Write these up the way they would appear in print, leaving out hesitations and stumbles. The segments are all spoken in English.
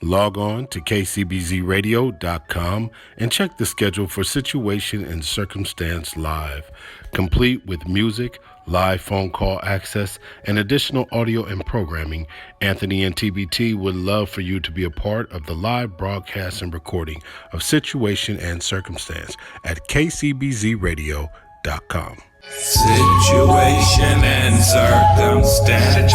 Log on to kcbzradio.com and check the schedule for Situation and Circumstance Live, complete with music, live phone call access, and additional audio and programming. Anthony and TBT would love for you to be a part of the live broadcast and recording of Situation and Circumstance at kcbzradio.com. Situation and circumstance.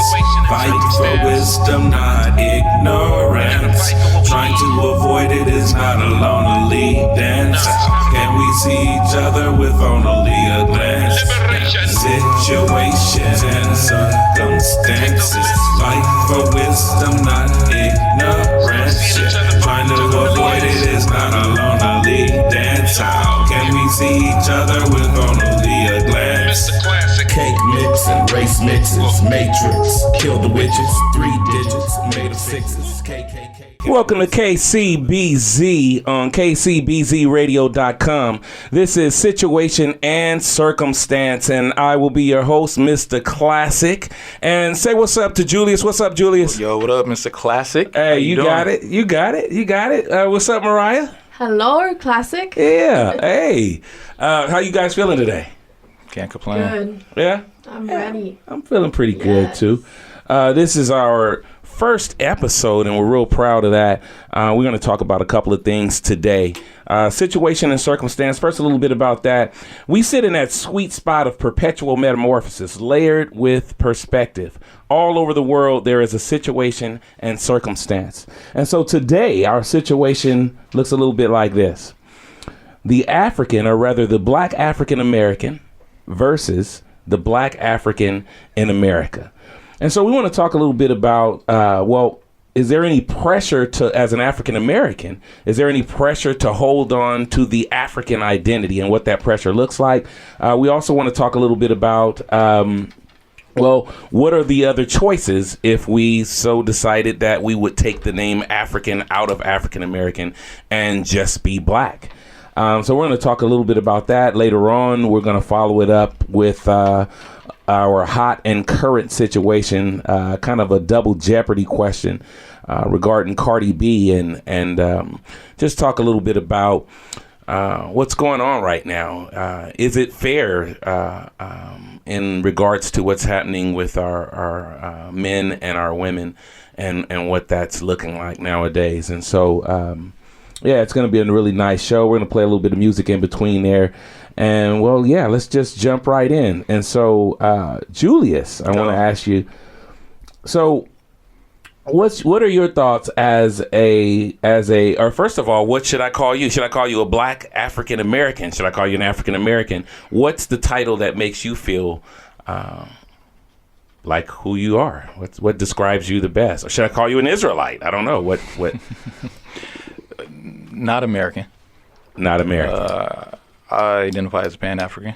Fight for wisdom, not ignorance. Trying to avoid it is not a lonely dance. Can we see each other with only a glance? Situations and circumstances. Fight for wisdom, not ignorance. Trying to avoid it is not a lonely dance. How can we see each other with only a glance? Mr. Classiq. Cake mix and race mixes. Matrix. Kill the witches. 3 digits made of 6s. KKK. Welcome to KCBZ on kcbzradio.com. This is Situation and Circumstance, and I will be your host, Mr. Classiq. And say what's up to Julius. What's up, Julius? Yo, what up, Mr. Classiq? Hey, you got it. You got it. You got it. What's up, Mariah? Hello, Classiq. Yeah. Hey. How you guys feeling today? Can't complain. Good. Yeah? I'm ready. I'm feeling pretty good, too. This is our first episode, and we're real proud of that. We're going to talk about a couple of things today. Situation and circumstance. First, a little bit about that. We sit in that sweet spot of perpetual metamorphosis, layered with perspective. All over the world, there is a situation and circumstance. And so today, our situation looks a little bit like this. The African, or rather the Black African American, versus the Black African in America. And so we want to talk a little bit about, is there any pressure to, as an African American, is there any pressure to hold on to the African identity and what that pressure looks like? We also want to talk a little bit about, what are the other choices if we so decided that we would take the name African out of African American and just be Black? So we're going to talk a little bit about that later on. We're going to follow it up with our hot and current situation, kind of a double jeopardy question regarding Cardi B, and just talk a little bit about what's going on right now. Is it fair in regards to what's happening with our men and our women and what that's looking like nowadays? And so it's going to be a really nice show. We're going to play a little bit of music in between there. And, let's just jump right in. And so, Julius, I want to ask you, so what are your thoughts or first of all, what should I call you? Should I call you a Black African American? Should I call you an African American? What's the title that makes you feel like who you are? What describes you the best? Or should I call you an Israelite? I don't know. What? Not American. Not American. I identify as Pan-African.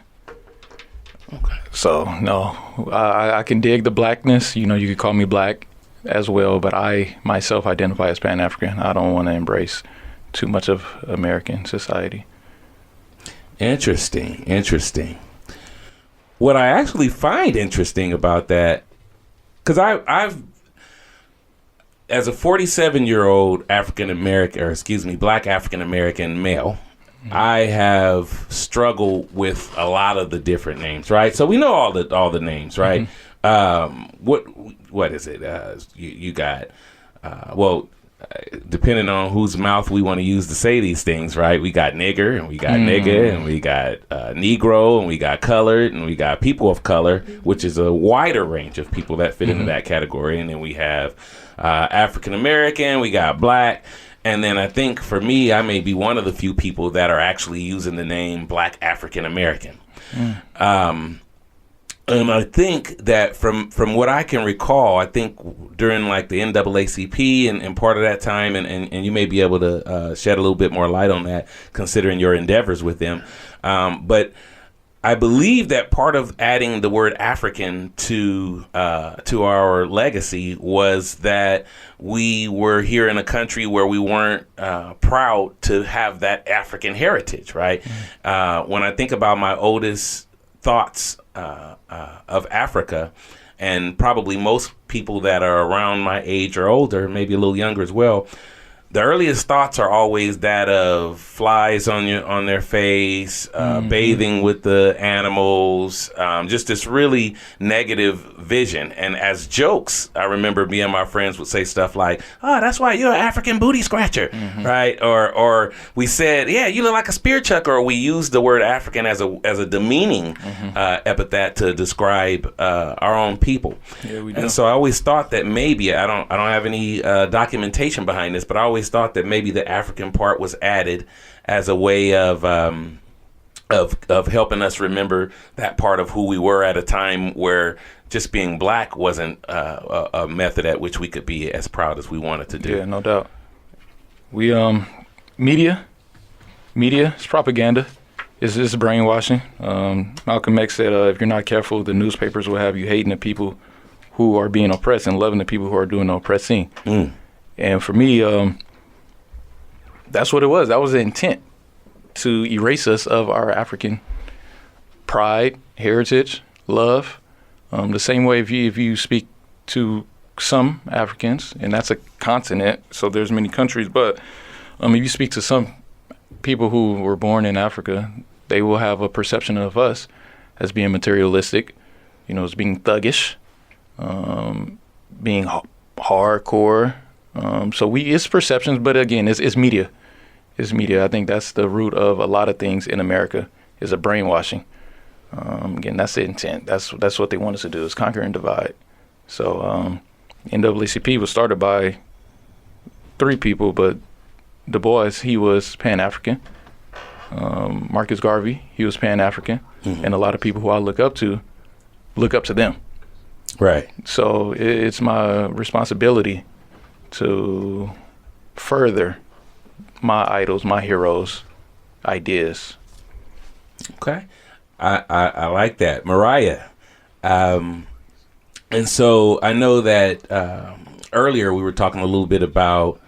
Okay. So, no. I can dig the blackness. You could call me Black as well, but I myself identify as Pan-African. I don't want to embrace too much of American society. Interesting. What I actually find interesting about that, because I've as a 47-year-old Black African American male, I have struggled with a lot of the different names, right? So we know all the names, right? What is it? You got depending on whose mouth we want to use to say these things, right? We got nigger, and we got nigga, and we got Negro, and we got colored, and we got people of color, which is a wider range of people that fit into that category. And then we have African American, we got Black, and then I think for me, I may be one of the few people that are actually using the name Black African American. And I think that from what I can recall, I think during like the NAACP and part of that time, and you may be able to shed a little bit more light on that, considering your endeavors with them. But I believe that part of adding the word African to our legacy was that we were here in a country where we weren't proud to have that African heritage, right? When I think about my oldest thoughts of Africa, and probably most people that are around my age or older, maybe a little younger as well, the earliest thoughts are always that of flies on their face, bathing with the animals, just this really negative vision. And as jokes, I remember me and my friends would say stuff like, "Oh, that's why you're an African booty scratcher," right? Or we said, "Yeah, you look like a spear chucker," or we used the word African as a demeaning epithet to describe our own people. Yeah, we do. And so I always thought that maybe I don't have any documentation behind this, but I always thought that maybe the African part was added as a way of helping us remember that part of who we were at a time where just being black wasn't a method at which we could be as proud as we wanted to do. Yeah, no doubt. We media is propaganda. It's brainwashing. Malcolm X said, if you're not careful, the newspapers will have you hating the people who are being oppressed and loving the people who are doing the oppressing. And for me, that's what it was. That was the intent, to erase us of our African pride, heritage, love. The same way if you speak to some Africans, and that's a continent, so there's many countries, but if you speak to some people who were born in Africa, they will have a perception of us as being materialistic, as being thuggish, being hardcore. So it's perceptions, but again, it's media. It's media. I think that's the root of a lot of things in America, is a brainwashing. Again, that's the intent. That's what they want us to do, is conquer and divide. So NAACP was started by 3 people, but Du Bois, he was Pan-African. Marcus Garvey, he was Pan-African. And a lot of people who I look up to them. Right. So it's my responsibility to further my idols, my heroes, ideas. Okay. I like that. Mariah. And so I know that earlier we were talking a little bit about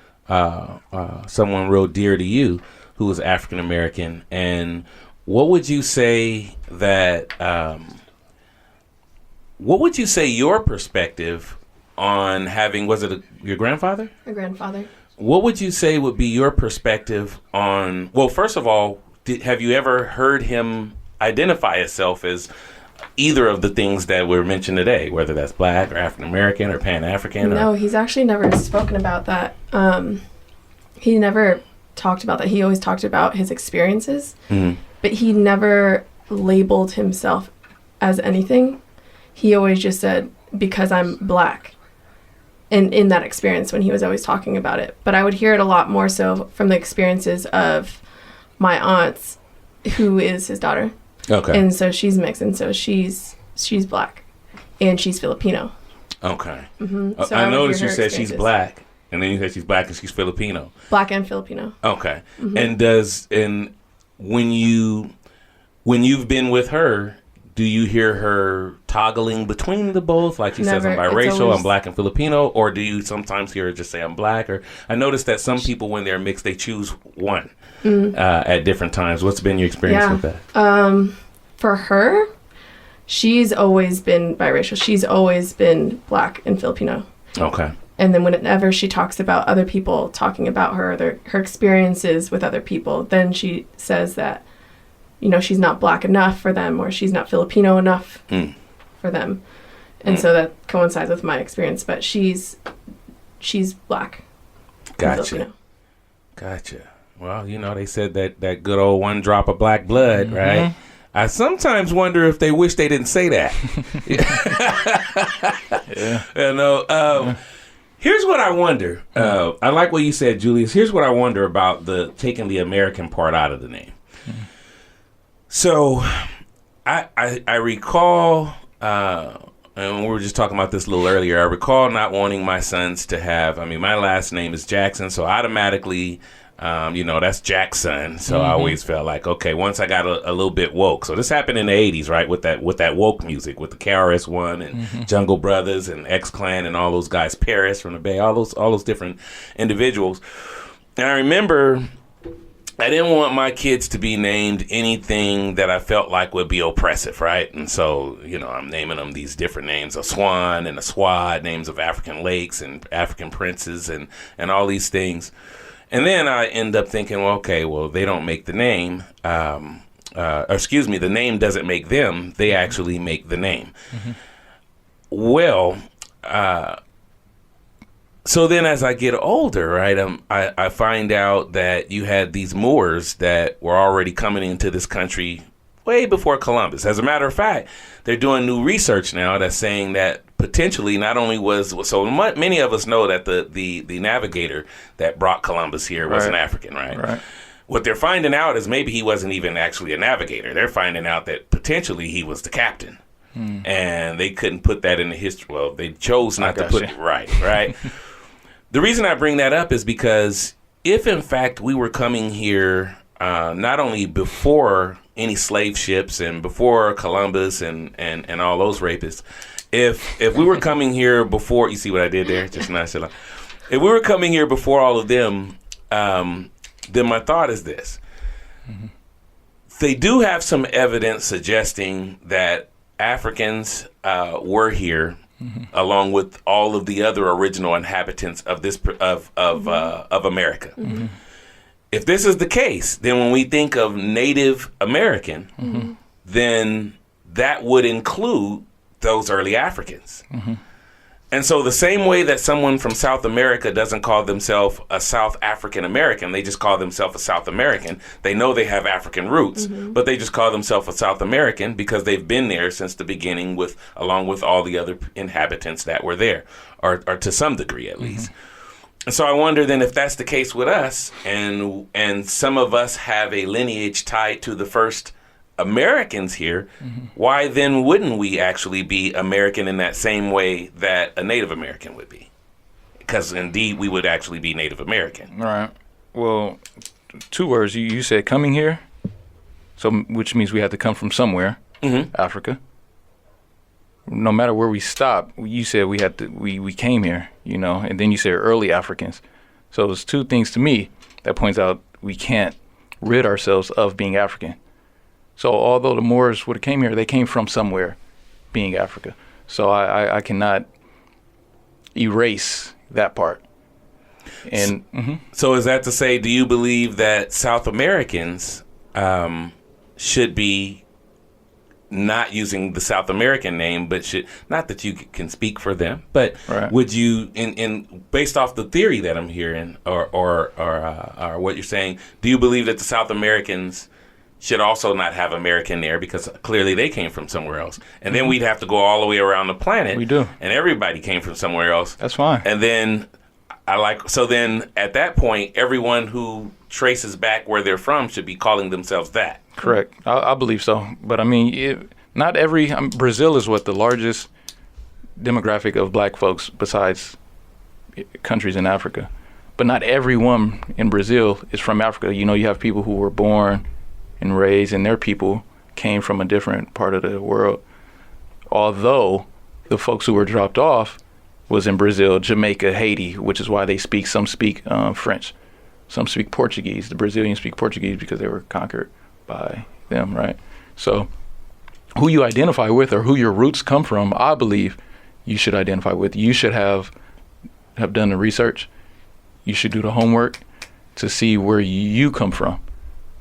someone real dear to you who was African American. And what would you say your perspective on having, was it your grandfather? My grandfather. What would you say would be your perspective on, well, first of all, have you ever heard him identify himself as either of the things that were mentioned today, whether that's black or African American or Pan-African? No, he's actually never spoken about that. He never talked about that. He always talked about his experiences, but he never labeled himself as anything. He always just said, because I'm black. And in that experience, when he was always talking about it. But I would hear it a lot more so from the experiences of my aunts, who is his daughter. Okay. And so she's mixed, and so she's black, and she's Filipino. Okay. So I would noticed hear you her said she's experiences. black, and then you said she's black and she's Filipino. Black and Filipino. Okay. And when you've been with her, do you hear her toggling between the both? Like she says, I'm Never. It's biracial, always- I'm black and Filipino, or do you sometimes hear her just say I'm black? Or I noticed that some people, when they're mixed, they choose one at different times. What's been your experience with that? For her, she's always been biracial. She's always been black and Filipino. Okay. And then whenever she talks about other people talking about her experiences with other people, then she says that, she's not black enough for them, or she's not Filipino enough for them. And so that coincides with my experience, but she's black. and Gotcha. Filipino. Gotcha. Well, they said that good old one drop of black blood, right? I sometimes wonder if they wish they didn't say that. Yeah. Here's what I wonder. I like what you said, Julius. Here's what I wonder about taking the American part out of the name. So I recall, and we were just talking about this a little earlier, I recall not wanting my sons to have, my last name is Jackson, so automatically, that's Jackson. So I always felt like, okay, once I got a little bit woke. So this happened in the 80s, right, with that woke music, with the KRS-One and Jungle Brothers and X-Clan and all those guys, Paris from the Bay, all those different individuals. And I remember I didn't want my kids to be named anything that I felt like would be oppressive, right? And so, I'm naming them these different names, a swan and a swad, names of African lakes and African princes and all these things. And then I end up thinking, well, okay, well, they don't make the name. The name doesn't make them. They actually make the name. Mm-hmm. Well, so then as I get older, right, I find out that you had these Moors that were already coming into this country way before Columbus. As a matter of fact, they're doing new research now that's saying that potentially not only many of us know that the navigator that brought Columbus here was an African, right? What they're finding out is maybe he wasn't even actually a navigator. They're finding out that potentially he was the captain. And they couldn't put that in the history. Well, they chose not to put it right. The reason I bring that up is because if in fact we were coming here not only before any slave ships and before Columbus and all those rapists, if we were coming here before, you see what I did there? Just nice. If we were coming here before all of them, then my thought is this. Mm-hmm. They do have some evidence suggesting that Africans were here, along with all of the other original inhabitants of this of America. Mm-hmm. If this is the case, then when we think of Native American, then that would include those early Africans. Mm-hmm. And so the same way that someone from South America doesn't call themselves a South African American, they just call themselves a South American. They know they have African roots, but they just call themselves a South American because they've been there since the beginning along with all the other inhabitants that were there, or to some degree at least. And so I wonder then if that's the case with us, and some of us have a lineage tied to the first Americans here, why then wouldn't we actually be American in that same way that a Native American would be? Because indeed we would actually be Native American. Right. Well, two words. You said coming here, so which means we had to come from somewhere, Africa. No matter where we stopped, you said we came here, and then you said early Africans. So there's two things to me that points out we can't rid ourselves of being African. So although the Moors would have came here, they came from somewhere, being Africa. So I cannot erase that part. And so is that to say, do you believe that South Americans should be not using the South American name, but should, not that you can speak for them, but would you, in based off the theory that I'm hearing, or what you're saying, do you believe that the South Americans should also not have American there because clearly they came from somewhere else? And then we'd have to go all the way around the planet. We do. And everybody came from somewhere else. That's fine. And then so then at that point, everyone who traces back where they're from should be calling themselves that. Correct. I believe so. But I mean, Brazil is the largest demographic of black folks besides countries in Africa. But not everyone in Brazil is from Africa. You have people who were born and raised, and their people came from a different part of the world. Although the folks who were dropped off was in Brazil, Jamaica, Haiti, which is why some speak French, some speak Portuguese. The Brazilians speak Portuguese because they were conquered by them, right? So who you identify with or who your roots come from, I believe you should identify with. You should have done the research. You should do the homework to see where you come from.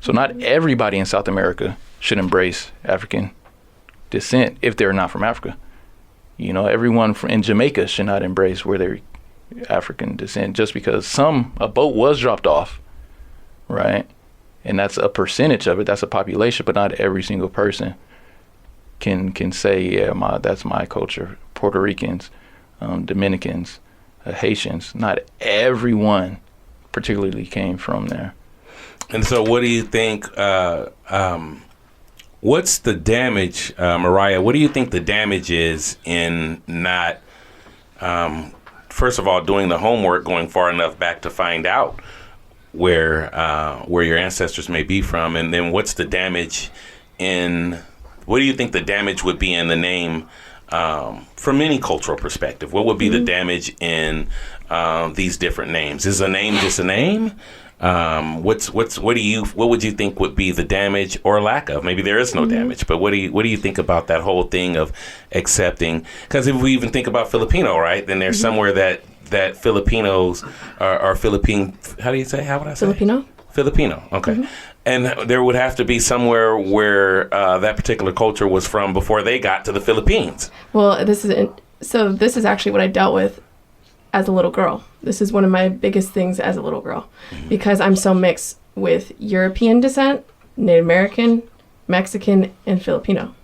So not everybody in South America should embrace African descent if they're not from Africa. Everyone in Jamaica should not embrace where they're African descent just because a boat was dropped off, right? And that's a percentage of it. That's a population, but not every single person can say, yeah, that's my culture. Puerto Ricans, Dominicans, Haitians, not everyone particularly came from there. And so what do you think, what's the damage, Mariah, what do you think the damage is in not, first of all, doing the homework, going far enough back to find out where your ancestors may be from? And then what do you think the damage would be in the name from any cultural perspective? What would be the damage in these different names? Is a name just a name? What would you think would be the damage or lack of? Maybe there is no damage, but what do you think about that whole thing of accepting? Because if we even think about Filipino, right, then there's somewhere that that Filipinos are Philippine. How do you say? How would I say? Filipino. Okay. Mm-hmm. And there would have to be somewhere where that particular culture was from before they got to the Philippines. Well, this is actually what I dealt with as a little girl. This is one of my biggest things as a little girl, because I'm so mixed with European descent, Native American, Mexican, and Filipino.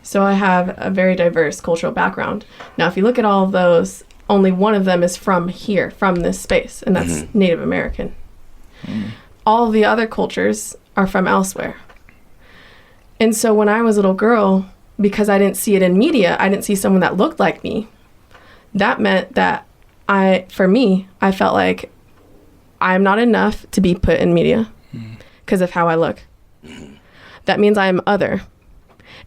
So I have a very diverse cultural background. Now, if you look at all of those, only one of them is from here, from this space, and that's Native American. All of the other cultures are from elsewhere. And so when I was a little girl, because I didn't see it in media, I didn't see someone that looked like me, that meant that I felt like I'm not enough to be put in media because of how I look. That means I'm other.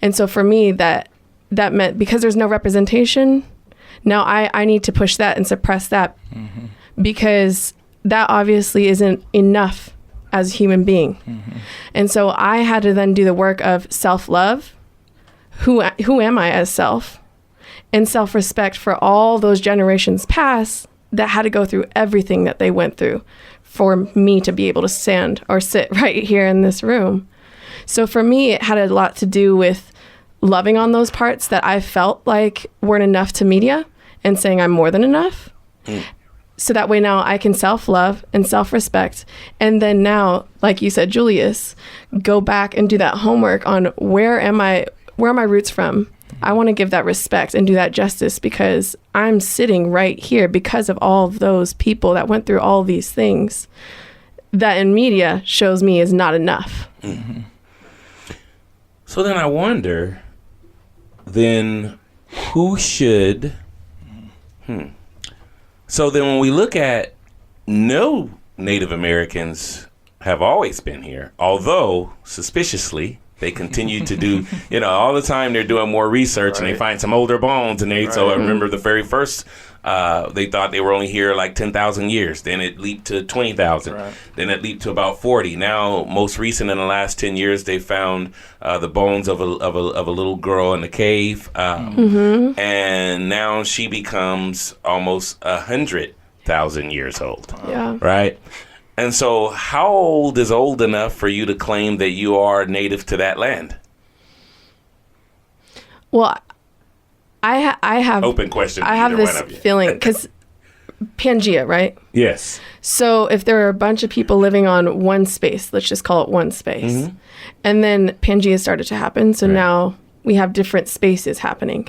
And so for me, that meant because there's no representation, now I need to push that and suppress that because that obviously isn't enough as a human being. And so I had to then do the work of self-love. Who am I as self? And self-respect for all those generations past that had to go through everything that they went through for me to be able to stand or sit right here in this room. So for me, it had a lot to do with loving on those parts that I felt like weren't enough to media and saying I'm more than enough. So that way now I can self-love and self-respect. And then now, like you said, Julius, go back and do that homework on where are my roots from? I want to give that respect and do that justice because I'm sitting right here because of all of those people that went through all these things that in media shows me is not enough. So then I wonder, then who should... So then when we look at no Native Americans have always been here, although suspiciously they continue to do, all the time they're doing more research and they find some older bones and so I remember the very first, they thought they were only here like 10,000 years. Then it leaped to 20,000. Then it leaped to about 40. Now, most recent in the last 10 years, they found the bones of a little girl in a cave. And now she becomes almost 100,000 years old. Yeah. Right? And so how old is old enough for you to claim that you are native to that land? Well, I have open question. I have this feeling because Pangea, right? Yes. So if there are a bunch of people living on one space, let's just call it one space, and then Pangea started to happen. So now we have different spaces happening.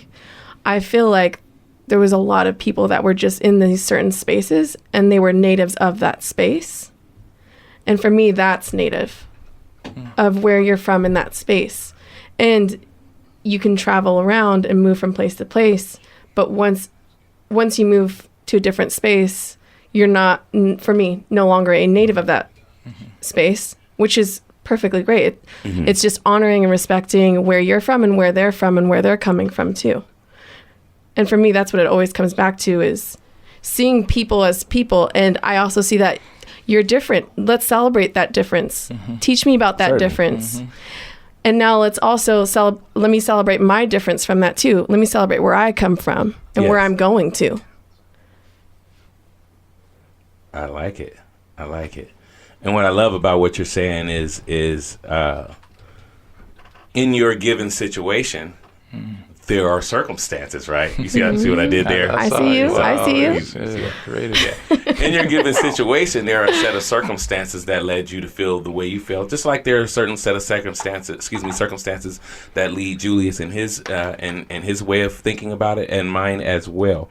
I feel like there was a lot of people that were just in these certain spaces, and they were natives of that space. And for me, that's native of where you're from in that space. And you can travel around and move from place to place. But once you move to a different space, you're not, for me, no longer a native of that space, which is perfectly great. It's just honoring and respecting where you're from and where they're from and where they're coming from too. And for me, that's what it always comes back to is seeing people as people. And I also see that you're different. Let's celebrate that difference. Teach me about that difference. And now let's also let me celebrate my difference from that too. Let me celebrate where I come from and where I'm going to. I like it. And what I love about what you're saying is in your given situation, there are circumstances, right? You see what I did there? I see you. I see you. In your given situation, there are a set of circumstances that led you to feel the way you feel. Just like there are a certain set of circumstances that lead Julius in his way of thinking about it, and mine as well.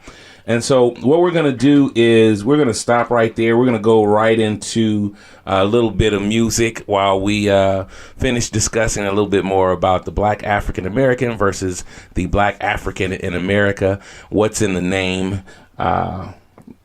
And so what we're going to do is we're going to stop right there. We're going to go right into a little bit of music while we finish discussing a little bit more about the Black African American versus the Black African in America. What's in the name?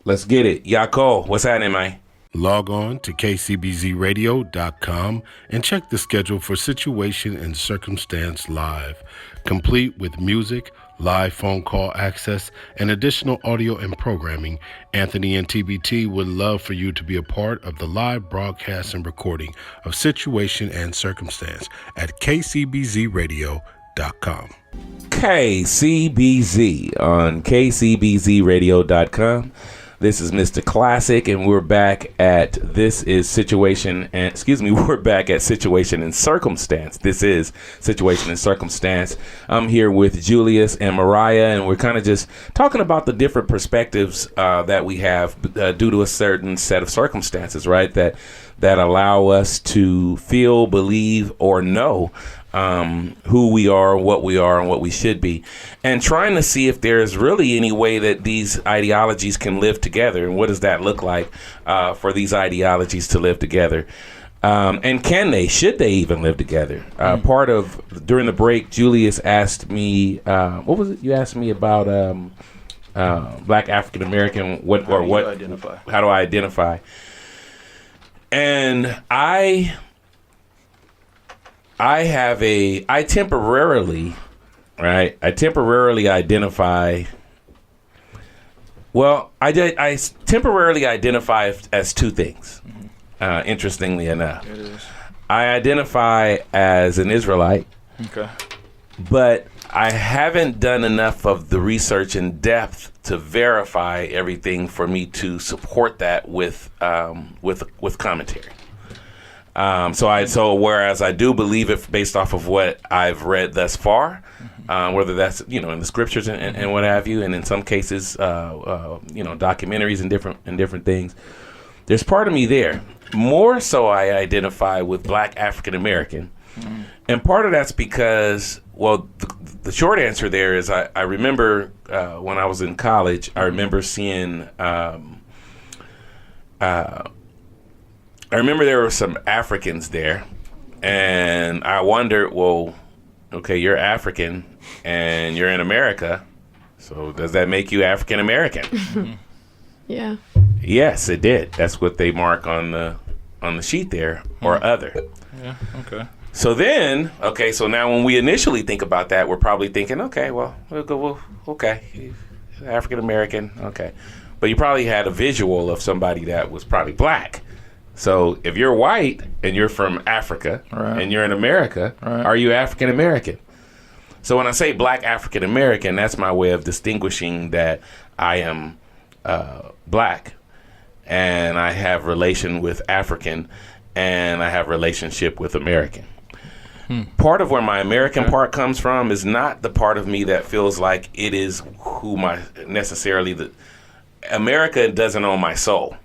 Let's get it. Yako, what's happening, man? Log on to kcbzradio.com and check the schedule for Situation and Circumstance Live, complete with music, live phone call access, and additional audio and programming. Anthony and TBT would love for you to be a part of the live broadcast and recording of Situation and Circumstance at kcbzradio.com. KCBZ on kcbzradio.com. This is Mr. Classiq, and we're back at we're back at Situation and Circumstance. This is Situation and Circumstance. I'm here with Julius and Mariah, and we're kind of just talking about the different perspectives that we have due to a certain set of circumstances, right? That allow us to feel, believe, or know who we are, what we are, and what we should be, and trying to see if there's really any way that these ideologies can live together, and what does that look like for these ideologies to live together, and should they even live together? During the break, Julius asked me, what was it you asked me about Black African American? How do I identify? And I temporarily identify. Well, I temporarily identify as two things. Interestingly enough, It is. I identify as an Israelite. Okay. But I haven't done enough of the research in depth to verify everything for me to support that with commentary. So whereas I do believe it based off of what I've read thus far, whether that's in the scriptures and what have you, and in some cases documentaries and different things, there's part of me there. More so, I identify with Black African American, and part of that's because, well, the short answer there is I remember when I was in college, I remember seeing. I remember there were some Africans there, and I wondered, well, okay, you're African and you're in America, so does that make you African American? Yeah. Yes, it did. That's what they mark on the sheet there, or other. Yeah. Okay. So then, so now when we initially think about that, we're probably thinking, okay, well, African American, okay. But you probably had a visual of somebody that was probably black. So if you're white and you're from Africa, right, and you're in America, right, are you African American? So when I say Black African American, that's my way of distinguishing that I am black, and I have relation with African, and I have relationship with American. Part of where my American part comes from is not the part of me that feels like it is who America doesn't own my soul.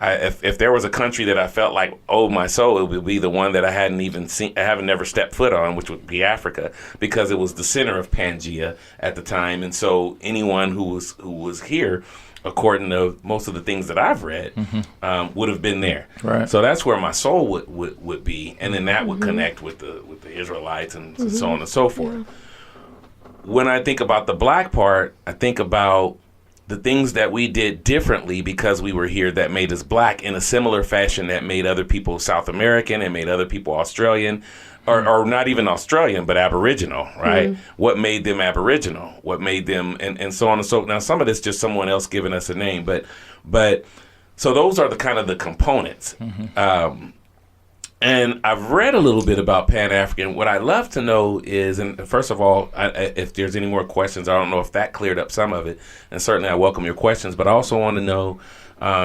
If there was a country that I felt like owed my soul, it would be the one that I haven't never stepped foot on, which would be Africa, because it was the center of Pangea at the time. And so anyone who was here, according to most of the things that I've read, would have been there. Right. So that's where my soul would be, and then that would connect with the Israelites and so on and so forth. Yeah. When I think about the black part, I think about the things that we did differently because we were here that made us black in a similar fashion that made other people South American and made other people Australian, or not even Australian, but Aboriginal, right? What made them Aboriginal? What made them, and so on and so. Now, some of this just someone else giving us a name, but so those are the kind of the components. And I've read a little bit about Pan-African. What I'd love to know is, and first of all, if there's any more questions, I don't know if that cleared up some of it, and certainly I welcome your questions, but I also want to know,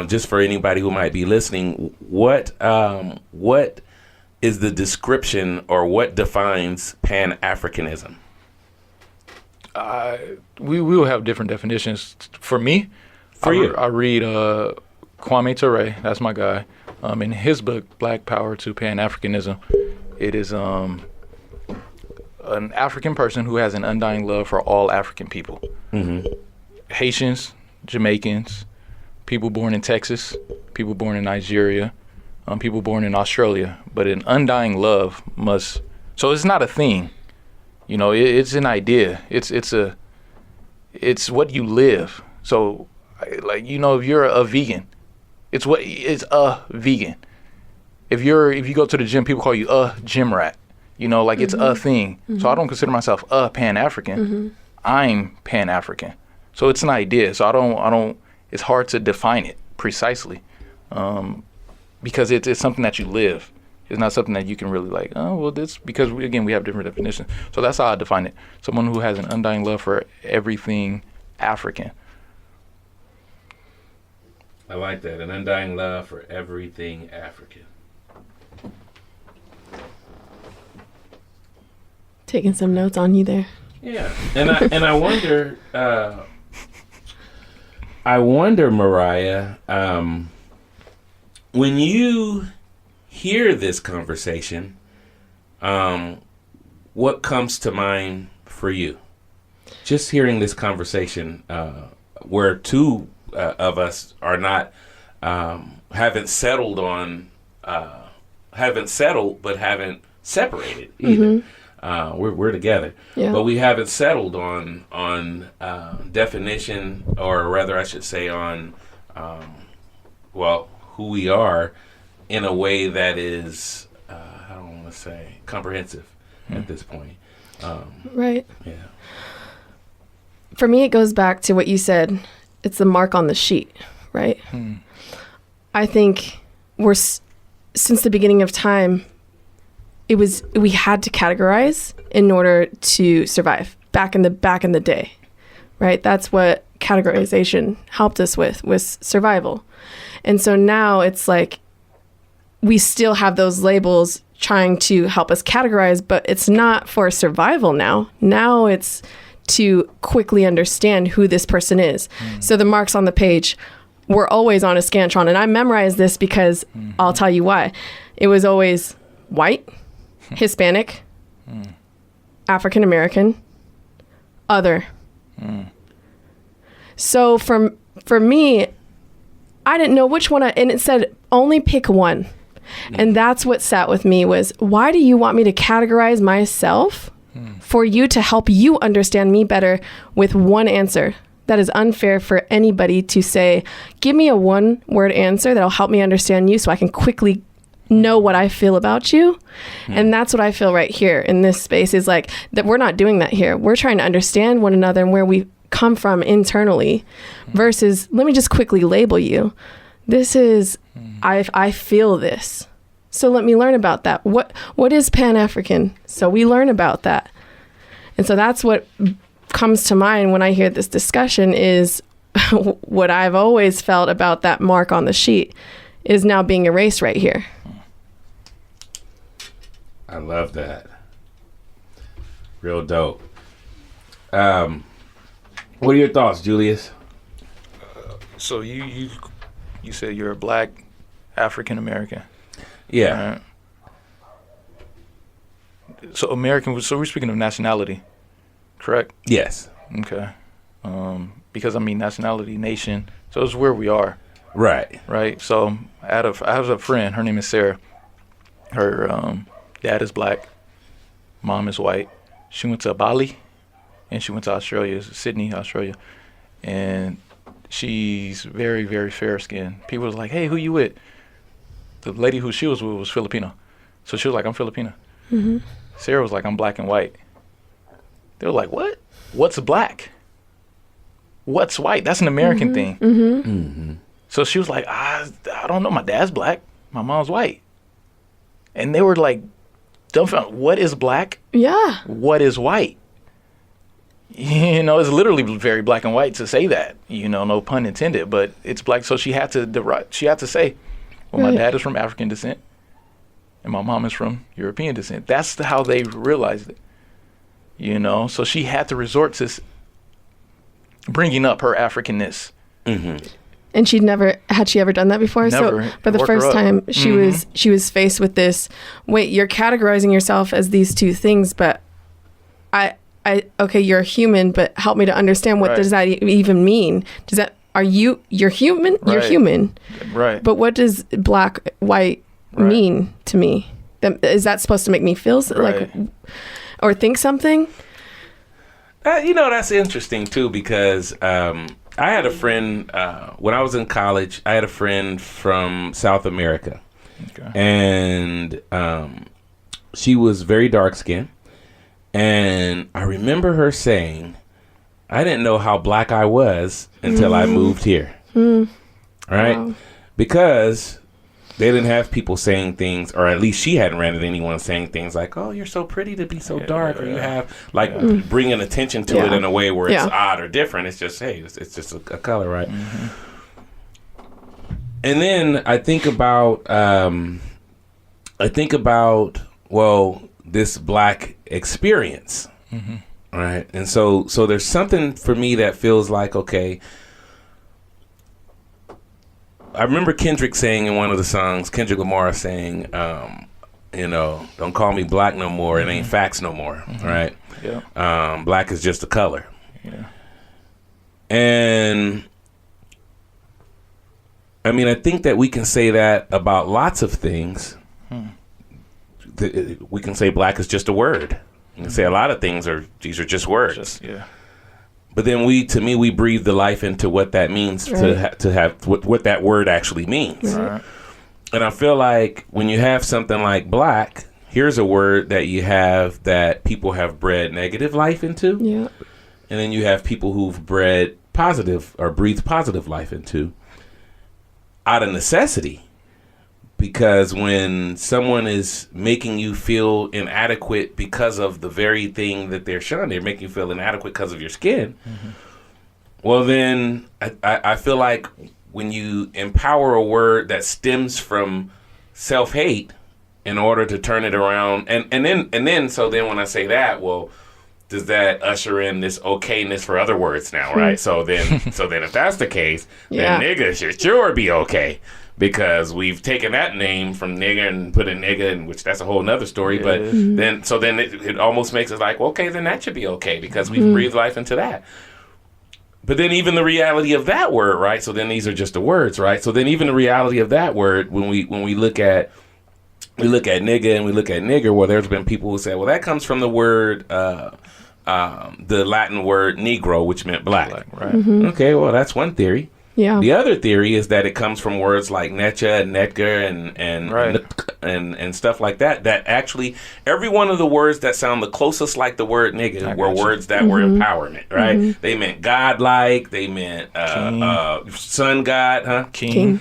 just for anybody who might be listening, what is the description, or what defines Pan-Africanism? We will have different definitions. For me, I read Kwame Ture, that's my guy. In his book, Black Power to Pan-Africanism, it is an African person who has an undying love for all African people. Haitians, Jamaicans, people born in Texas, people born in Nigeria, people born in Australia. But an undying love so it's not a thing. It's an idea. It's what you live. So, if you're a vegan, it's a vegan. If you go to the gym, people call you a gym rat. It's a thing. So I don't consider myself a Pan-African. I'm Pan-African. So it's an idea. So I don't. It's hard to define it precisely, because it's something that you live. It's not something that you can really because we have different definitions. So that's how I define it. Someone who has an undying love for everything African. I like that. An undying love for everything African. Taking some notes on you there. Yeah, and I wonder, Mariah, when you hear this conversation, what comes to mind for you? Just hearing this conversation, where two of us are not, haven't settled but haven't separated either. We're together, but we haven't settled on definition, or rather, I should say, on who we are in a way that is I don't want to say comprehensive at this point. Right. Yeah. For me, it goes back to what you said. It's the mark on the sheet, right? I think since the beginning of time, we had to categorize in order to survive back in the day, right? That's what categorization helped us with, was survival. And so now it's like we still have those labels trying to help us categorize, but it's not for survival now. Now it's to quickly understand who this person is. So the marks on the page were always on a Scantron, and I memorized this because I'll tell you why. It was always white, Hispanic, African American, other. So for me, I didn't know which one, and it said only pick one. And that's what sat with me was, why do you want me to categorize myself for you to help you understand me better with one answer? That is unfair for anybody to say, give me a one-word answer that'll help me understand you so I can quickly know what I feel about you. And that's what I feel right here in this space, is like that we're not doing that here. We're trying to understand one another and where we come from internally versus let me just quickly label you. This is, I feel this. So let me learn about that. What is Pan-African? So we learn about that. And so that's what comes to mind when I hear this discussion is what I've always felt about that mark on the sheet is now being erased right here. I love that. Real dope. What are your thoughts, Julius? So you said you're a black African American. Yeah. Right? So American. So we're speaking of nationality, correct? Yes. Okay. Because I mean nationality, nation. So it's where we are. Right. Right. So I have a friend. Her name is Sarah. Her dad is black. Mom is white. She went to Bali, and she went to Australia, Sydney, Australia, and she's very, very fair skinned. People was like, "Hey, who you with?" The lady who she was with was Filipino, so she was like, "I'm Filipino." Sarah was like, "I'm black and white." They were like, "What? What's black? What's white? That's an American thing." So she was like, I don't know. My dad's black. My mom's white. And they were like, dumbfounded. What is black? Yeah. What is white? You know, it's literally very black and white to say that. You know, no pun intended. But it's black. So she had to say, well, my dad is from African descent, and my mom is from European descent. That's how they realized it. You know, so she had to resort to bringing up her Africanness. And had she ever done that before? Never. So for the first time, she was faced with this, wait, you're categorizing yourself as these two things, but okay, you're a human, but help me to understand what does that even mean? You're human? Right. You're human. Right. But what does black, white mean to me? Is that supposed to make me feel like, or think something? You know, that's interesting too, because I had a friend, when I was in college, I had a friend from South America. Okay. And she was very dark skinned. And I remember her saying, I didn't know how black I was until I moved here. Right? Wow. Because they didn't have people saying things, or at least she hadn't ran into anyone saying things like, oh, you're so pretty to be so dark, or you have, like, bringing attention to it in a way where it's odd or different. It's just, hey, it's just a color, right? And then I think about well, this black experience, right? And so there's something for me that feels like, okay, I remember Kendrick saying in one of the songs, Kendrick Lamar saying, don't call me black no more. It ain't facts no more, right? Yeah. Black is just a color. Yeah. And I mean, I think that we can say that about lots of things. We can say black is just a word. We can say a lot of things these are just words. But then we breathe the life into what that means to have what that word actually means. Right. And I feel like when you have something like black, here's a word that you have that people have bred negative life into. Yeah. And then you have people who've bred positive or breathed positive life into out of necessity. Because when someone is making you feel inadequate because of the very thing that they're showing, they're making you feel inadequate because of your skin. Well, then I feel like when you empower a word that stems from self-hate in order to turn it around, and then when I say that, well, does that usher in this okayness for other words now, right? So then if that's the case, then nigga should sure be okay. Because we've taken that name from nigga and put a nigga in, which that's a whole nother story. Yeah. But then it almost makes it like, okay, then that should be okay because we've breathed life into that. But then even the reality of that word, right? So then these are just the words, right? So then even the reality of that word, when we look at nigga and we look at nigger, well, there's been people who say, well, that comes from the word, the Latin word negro, which meant black. Right. Okay, well, that's one theory. Yeah. The other theory is that it comes from words like netcha and netger and stuff like that. That actually, every one of the words that sound the closest like the word nigga were words that were empowerment, right? They meant godlike. They meant sun god, huh? King.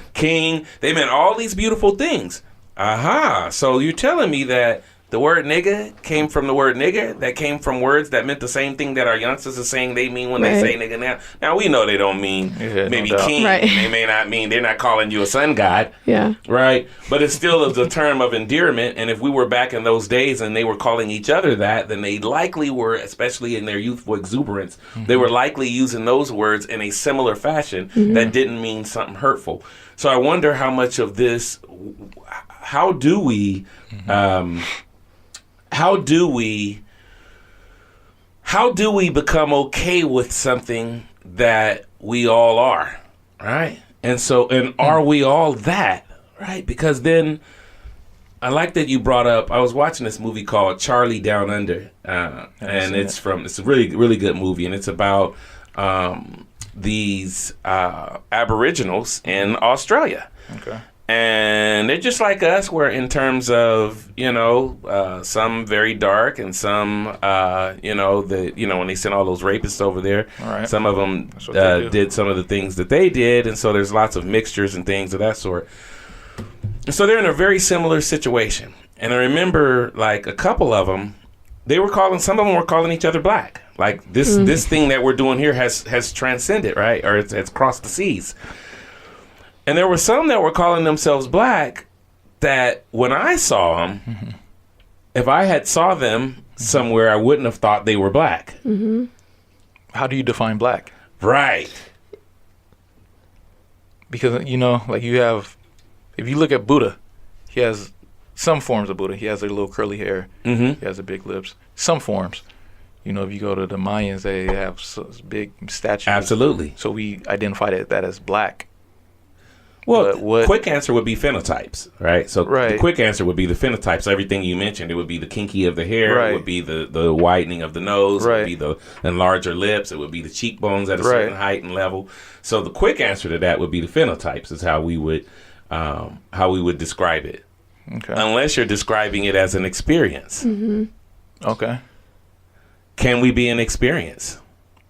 They meant all these beautiful things. So you're telling me that the word nigga came from the word nigger, that came from words that meant the same thing that our youngsters are saying they mean when they say nigga now. Now, we know they don't mean maybe king. Right. They may not mean, they're not calling you a sun god. Yeah. Right? But it still is a term of endearment. And if we were back in those days and they were calling each other that, then they likely were, especially in their youthful exuberance, they were likely using those words in a similar fashion that didn't mean something hurtful. So I wonder how much of this, how do we become okay with something that we all are, right? And are we all that, right? Because then I like that you brought up, I was watching this movie called Charlie Down Under, and it's a really, really good movie, and it's about these Aboriginals in Australia. Okay. And they're just like us, where in terms of, some very dark and some, when they sent all those rapists over there, some of them did some of the things that they did. And so there's lots of mixtures and things of that sort. And so they're in a very similar situation. And I remember like a couple of them, some of them were calling each other black. Like this thing that we're doing here has transcended, right? Or it's crossed the seas. And there were some that were calling themselves black that when I saw them, if I had saw them somewhere, I wouldn't have thought they were black. How do you define black? Right. Because, like you have, if you look at Buddha, he has some forms of Buddha. He has a little curly hair. He has the big lips. Some forms. If you go to the Mayans, they have big statues. Absolutely. So we identify that as black. Well, quick answer would be phenotypes, right? So the quick answer would be the phenotypes. Everything you mentioned, it would be the kinky of the hair, it would be the widening of the nose, it would be the larger lips, it would be the cheekbones at a certain height and level. So the quick answer to that would be the phenotypes is how we would describe it. Okay. Unless you're describing it as an experience. Okay. Can we be an experience?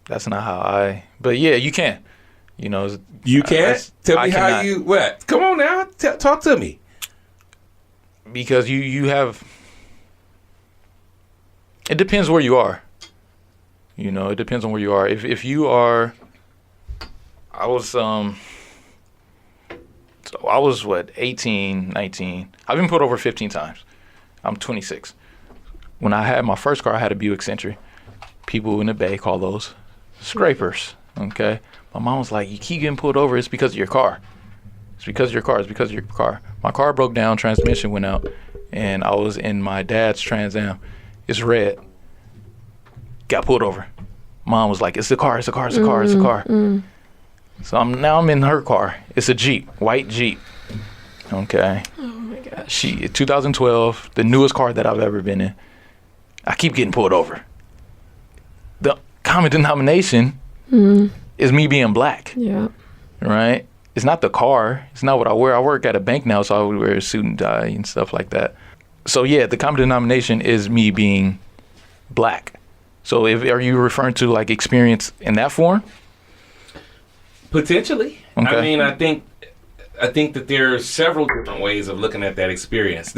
That's not how but yeah, you can. You can't? Tell me how you, what? Come on now, talk to me. Because you have, it depends where you are. It depends on where you are. If you are, so So I was, 18, 19. I've been pulled over 15 times. I'm 26. When I had my first car, I had a Buick Century. People in the Bay call those scrapers, okay? My mom was like, you keep getting pulled over, it's because of your car. It's because of your car, it's because of your car. My car broke down, transmission went out, and I was in my dad's Trans Am. It's red. Got pulled over. Mom was like, it's the car, it's the car, it's the car, it's the car. So I'm in her car. It's a Jeep, white Jeep. Okay. Oh my gosh. 2012, the newest car that I've ever been in. I keep getting pulled over. The common denomination is me being black. Yeah. Right? It's not the car. It's not what I wear. I work at a bank now, so I would wear a suit and tie and stuff like that. So yeah, the common denomination is me being black. So are you referring to like experience in that form? Potentially. Okay. I mean, I think that there are several different ways of looking at that experience.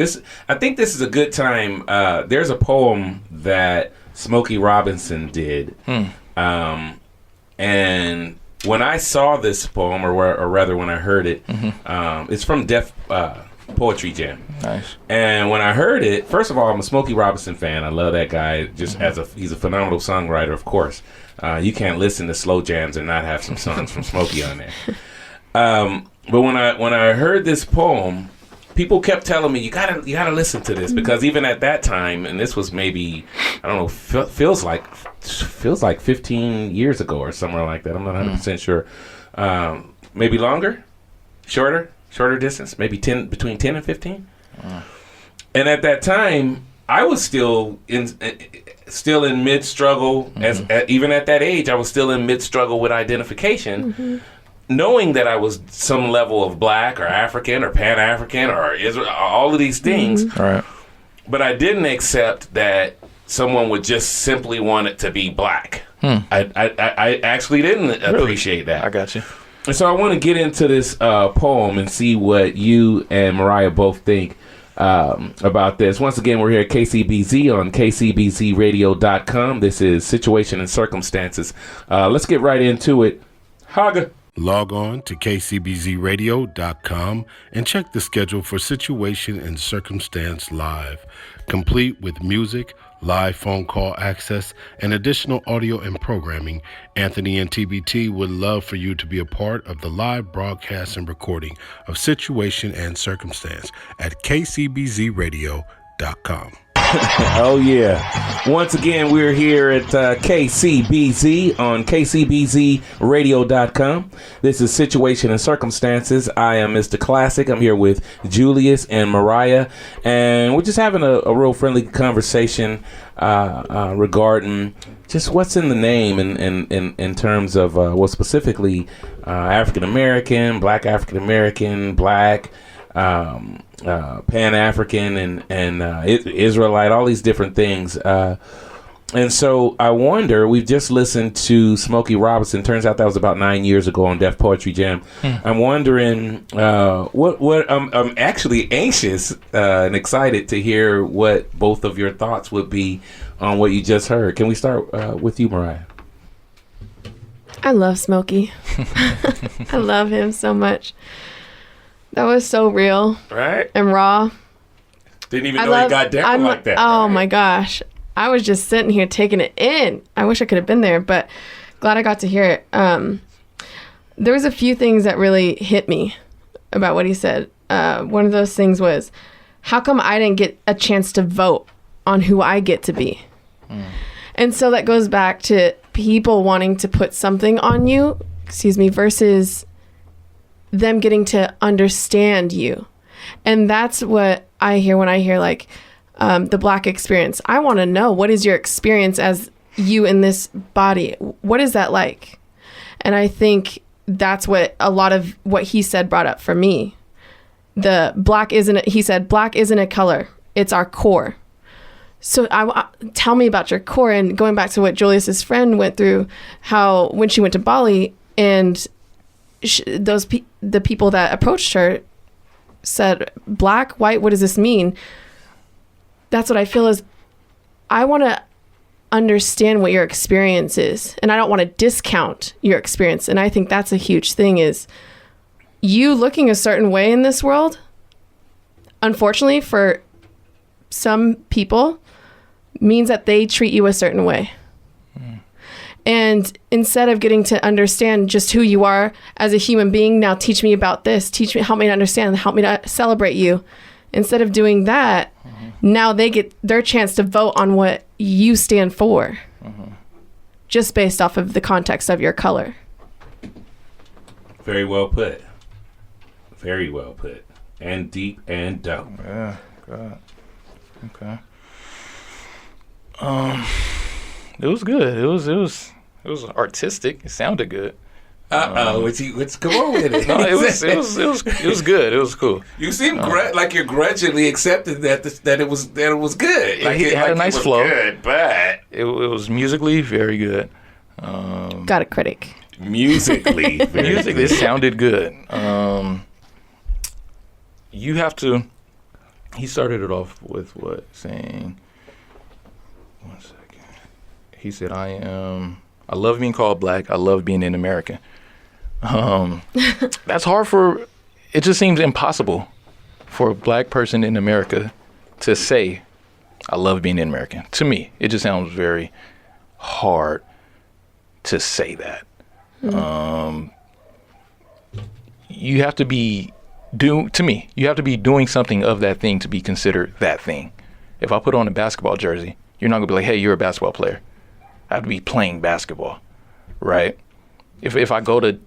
I think this is a good time. There's a poem that Smokey Robinson did, and when I saw this poem, or rather when I heard it, it's from Def Poetry Jam. Nice. And when I heard it, first of all, I'm a Smokey Robinson fan. I love that guy. Just he's a phenomenal songwriter, of course. You can't listen to slow jams and not have some songs from Smokey on there. But when I heard this poem, people kept telling me you gotta listen to this, because even at that time, and this was maybe, I don't know, feels like 15 years ago or somewhere like that. I'm not 100% sure. Maybe longer, shorter distance, maybe between 10 and 15. And at that time, I was still in mid struggle. Even at that age, I was still in mid struggle with identification. Knowing that I was some level of black or African or Pan-African or Israel, all of these things, Right. But I didn't accept that someone would just simply want it to be black. I actually didn't appreciate that. I got you. And so I want to get into this poem and see what you and Mariah both think about this. Once again, we're here at KCBZ on kcbzradio.com. This is Situation and Circumstances. Let's get right into it. Haga. Log on to kcbzradio.com and check the schedule for Situation and Circumstance Live, complete with music, live phone call access, and additional audio and programming. Anthony and TBT would love for you to be a part of the live broadcast and recording of Situation and Circumstance at kcbzradio.com. Oh, yeah. Once again, we're here at KCBZ on kcbzradio.com. This is Situation and Circumstances. I am Mr. Classiq. I'm here with Julius and Mariah, and we're just having a real friendly conversation regarding just what's in the name in terms of, specifically African-American, Black African-American, Black, Pan-African and Israelite, all these different things. And so I wonder, we've just listened to Smokey Robinson. Turns out that was about 9 years ago on Def Poetry Jam. I'm wondering what I'm actually anxious and excited to hear what both of your thoughts would be on what you just heard. Can we start with you, Mariah? I love Smokey. I love him so much. That was so real. Right? And raw. Didn't even know he got down like that. Oh, right? my gosh. I was just sitting here taking it in. I wish I could have been there, but glad I got to hear it. There was a few things that really hit me about what he said. One of those things was, how come I didn't get a chance to vote on who I get to be? And so that goes back to people wanting to put something on you, versus them getting to understand you. And that's what I hear when I hear like the Black experience. I want to know, what is your experience as you in this body? What is that like? And I think that's what a lot of what he said brought up for me. He said, black isn't a color, it's our core. So tell me about your core. And going back to what Julius's friend went through, how when she went to Bali and the people that approached her said, black, white, what does this mean? That's what I feel is, I want to understand what your experience is, and I don't want to discount your experience. And I think that's a huge thing, is you looking a certain way in this world, unfortunately for some people, means that they treat you a certain way. And instead of getting to understand just who you are as a human being, now teach me about this, help me to understand, help me to celebrate you. Instead of doing that, now they get their chance to vote on what you stand for, just based off of the context of your color. Very well put. Very well put. And deep and dope. Yeah, God. Okay. It was good. It was artistic. It sounded good. Let's come on with it. No, it was good. It was cool. You seem like you're grudgingly accepted that it was good. Like it had a nice flow. Good, but it was musically very good. Got a critic. Musically, it sounded good. You have to. He started it off with what? Saying, 1 second. He said, I love being called black. I love being an American. That's hard it just seems impossible for a black person in America to say, I love being an American. To me, it just sounds very hard to say that. You have to be you have to be doing something of that thing to be considered that thing. If I put on a basketball jersey, you're not gonna be like, hey, you're a basketball player. I have to be playing basketball, right? If I go to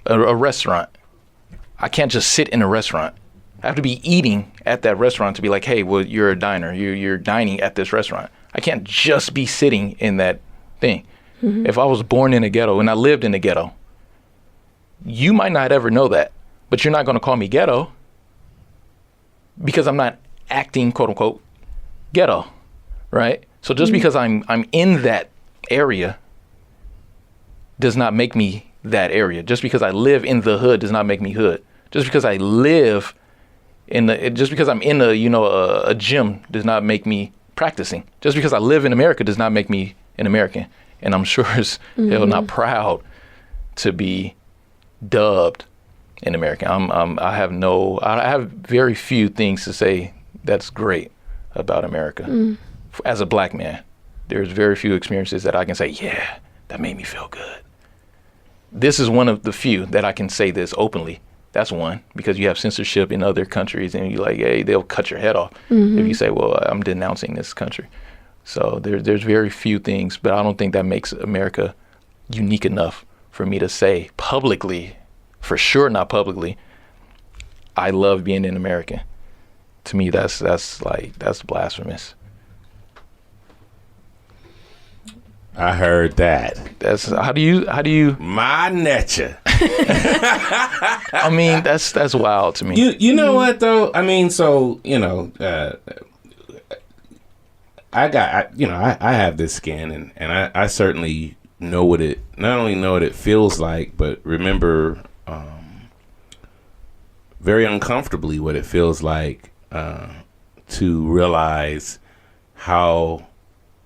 a restaurant, I can't just sit in a restaurant. I have to be eating at that restaurant to be like, hey, well, you're a diner. You're dining at this restaurant. I can't just be sitting in that thing. If I was born in a ghetto and I lived in a ghetto, you might not ever know that, but you're not going to call me ghetto because I'm not acting, quote unquote, ghetto, right? So just because I'm in that area does not make me that area. Just because I live in the hood does not make me hood. Just because I live just because I'm in a gym does not make me practicing. Just because I live in America does not make me an American. And I'm sure as hell not proud to be dubbed an American. I have very few things to say that's great about America. As a black man, there's very few experiences that I can say, yeah, that made me feel good. This is one of the few that I can say this openly. That's one, because you have censorship in other countries and you're like, hey, they'll cut your head off if you say, well, I'm denouncing this country. So there's very few things, but I don't think that makes America unique enough for me to say publicly, for sure not publicly, I love being an American. To me, that's blasphemous. I heard that. That's how do you my nature. I mean, that's wild to me. You know what though? I mean, so I have this skin and I certainly know not only know what it feels like, but remember very uncomfortably what it feels like to realize how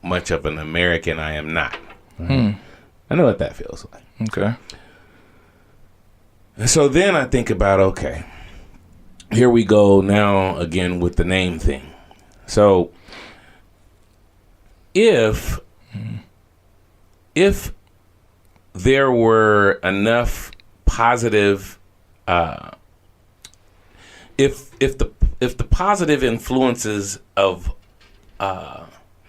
much of an American I am not. Right? I know what that feels like. Okay. And so then I think about, okay, here we go now again with the name thing. So if there were enough positive, if the positive influences of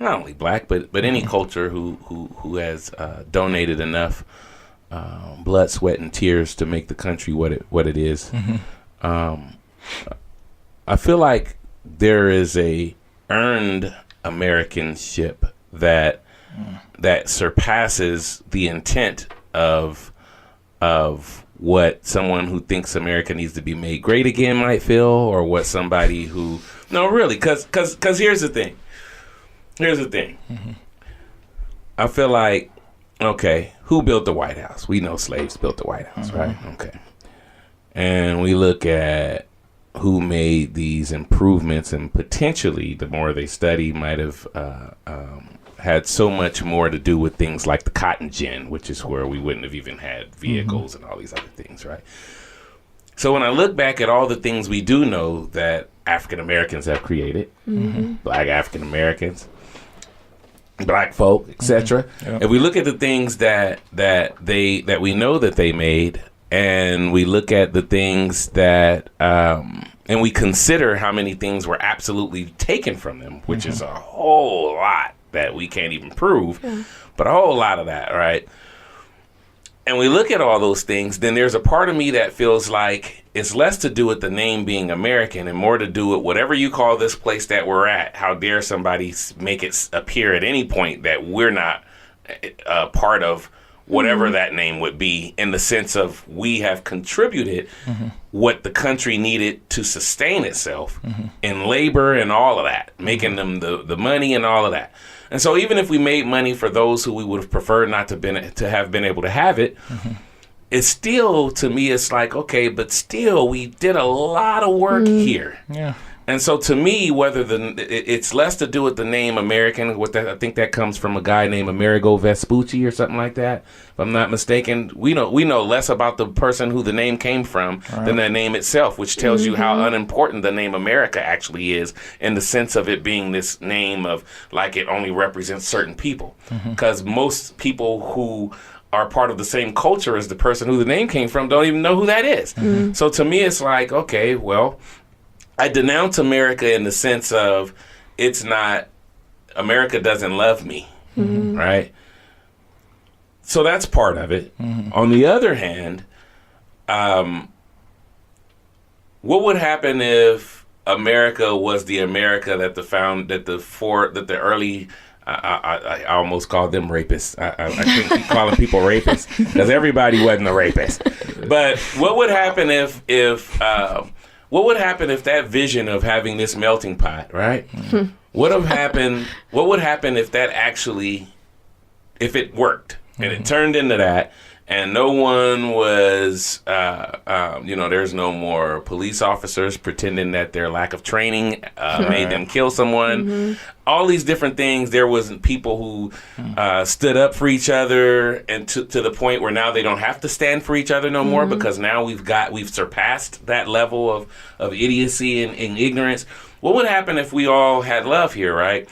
not only black but any culture who has donated enough blood, sweat, and tears to make the country what it is, I feel like there is a earned Americanship that surpasses the intent of what someone who thinks America needs to be made great again might feel, or what somebody who really, because here's the thing. I feel like, okay, who built the White House? We know slaves built the White House, right? Okay. And we look at who made these improvements, and potentially the more they study might have had so much more to do with things like the cotton gin, which is where we wouldn't have even had vehicles and all these other things, right? So when I look back at all the things we do know that African Americans have created, Black African Americans, Black folk, etc. Yep. If we look at the things that we know that they made, and we look at the things that and we consider how many things were absolutely taken from them, which is a whole lot that we can't even prove, but a whole lot of that, right? And we look at all those things, then there's a part of me that feels like it's less to do with the name being American and more to do with whatever you call this place that we're at. How dare somebody make it appear at any point that we're not part of whatever that name would be, in the sense of we have contributed what the country needed to sustain itself in labor and all of that, making them the money and all of that. And so even if we made money for those who we would have preferred not to have been able to have it, it's still, to me, it's like, okay, but still we did a lot of work here. Yeah. And so to me, whether it's less to do with the name American, with that, I think that comes from a guy named Amerigo Vespucci or something like that, if I'm not mistaken. We know less about the person who the name came from than the name itself, which tells you how unimportant the name America actually is, in the sense of it being this name of like it only represents certain people. Because most people who are part of the same culture as the person who the name came from don't even know who that is. So to me, it's like, okay, well, I denounce America in the sense of it's not, America doesn't love me, right? So that's part of it. On the other hand, what would happen if America was the America that the early I almost called them rapists. I couldn't keep calling people rapists because everybody wasn't a rapist. But what would happen if that vision of having this melting pot, right? What would happen if that actually, if it worked and it turned into that, and no one was, there's no more police officers pretending that their lack of training made them kill someone. All these different things. There wasn't people who stood up for each other, and to the point where now they don't have to stand for each other no more, because now we've surpassed that level of idiocy and ignorance. What would happen if we all had love here, right?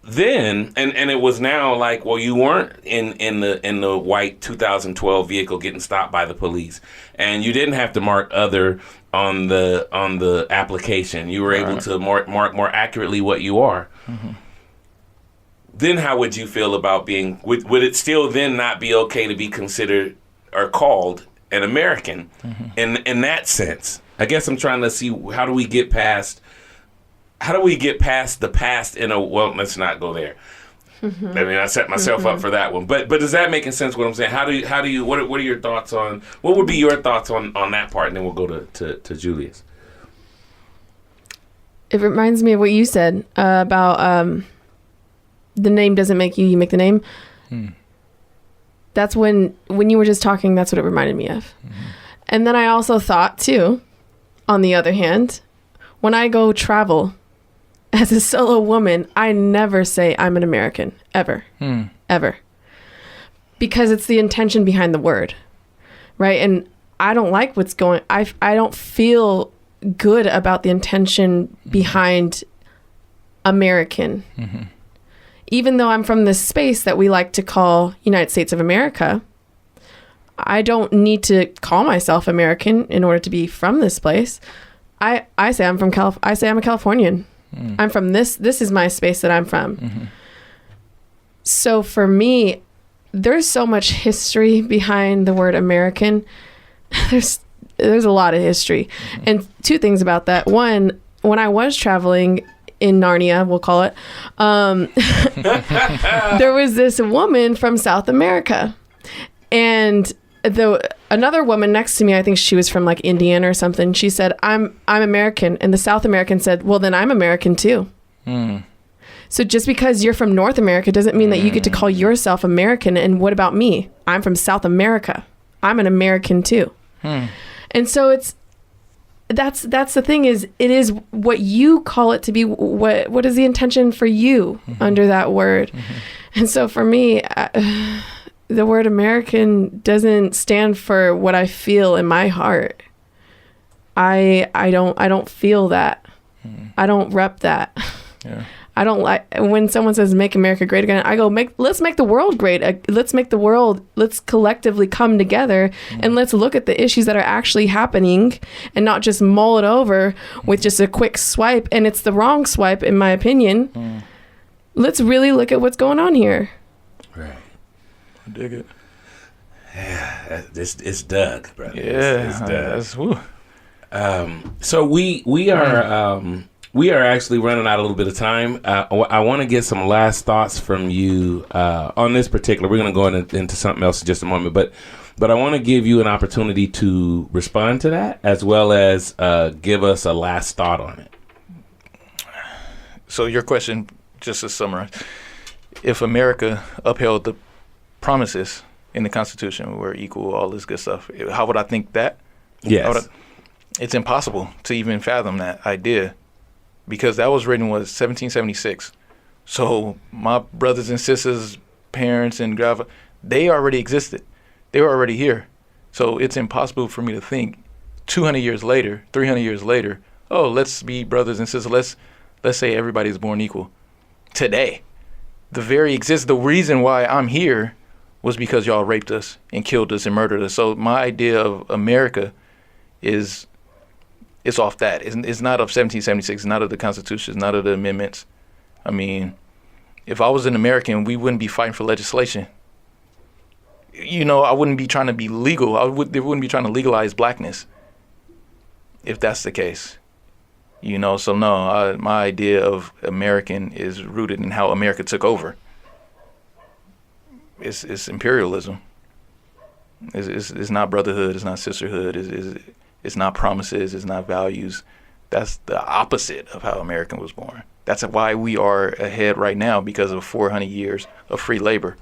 Then, and it was now like, well, you weren't in the white 2012 vehicle getting stopped by the police, and you didn't have to mark other on the application. You were able to mark more accurately what you are. Then how would you feel about being? Would it still then not be okay to be considered or called an American in that sense? I guess I'm trying to see, how do we get past the past well, let's not go there. I mean, I set myself up for that one. But does that make sense what I'm saying? How do you what are your thoughts on, what would be your thoughts on that part? And then we'll go to Julius. It reminds me of what you said about the name doesn't make you make the name. That's when you were just talking, that's what it reminded me of. And then I also thought too, on the other hand, when I go travel as a solo woman, I never say I'm an American, ever, ever. Because it's the intention behind the word, right? And I don't like what's going, I don't feel good about the intention behind American. Even though I'm from this space that we like to call United States of America, I don't need to call myself American in order to be from this place. I say I'm from I say I'm a Californian. I'm from this is my space that I'm from. So for me, there's so much history behind the word American. There's a lot of history. And two things about that. One, when I was traveling in Narnia, we'll call it, there was this woman from South America. And another woman next to me, I think she was from like Indiana or something, she said, I'm American. And the South American said, well, then I'm American too. So just because you're from North America doesn't mean that you get to call yourself American. And what about me? I'm from South America. I'm an American too. And so that's the thing, is it is what you call it to be. What is the intention for you under that word? And so for me, the word American doesn't stand for what I feel in my heart. I don't feel that. I don't rep that. Yeah. I don't like when someone says "Make America Great Again." I go, let's make the world great. Let's collectively come together and let's look at the issues that are actually happening and not just mull it over with just a quick swipe. And it's the wrong swipe, in my opinion. Let's really look at what's going on here. Right. I dig it. Yeah, it's Doug, brother. Yeah, it's Doug. That's, whew. So we are actually running out a little bit of time. I want to get some last thoughts from you on this particular. We're going to go into something else in just a moment, but I want to give you an opportunity to respond to that, as well as give us a last thought on it. So your question, just to summarize, if America upheld the promises in the Constitution, we're equal, all this good stuff, how would I think that? Yes. It's impossible to even fathom that idea, because that was written, 1776. So my brothers and sisters, parents and grandpa, they already existed. They were already here. So it's impossible for me to think 200 years later, 300 years later, oh, let's be brothers and sisters. Let's say everybody's born equal. Today, the reason why I'm here was because y'all raped us and killed us and murdered us. So my idea of America is off that. It's not of 1776. It's not of the Constitution. It's not of the amendments. I mean, if I was an American, we wouldn't be fighting for legislation. I wouldn't be trying to be legal. They wouldn't be trying to legalize blackness if that's the case. So no, my idea of American is rooted in how America took over. It's imperialism. It's not brotherhood. It's not sisterhood. It's not promises. It's not values. That's the opposite of how America was born. That's why we are ahead right now, because of 400 years of free labor.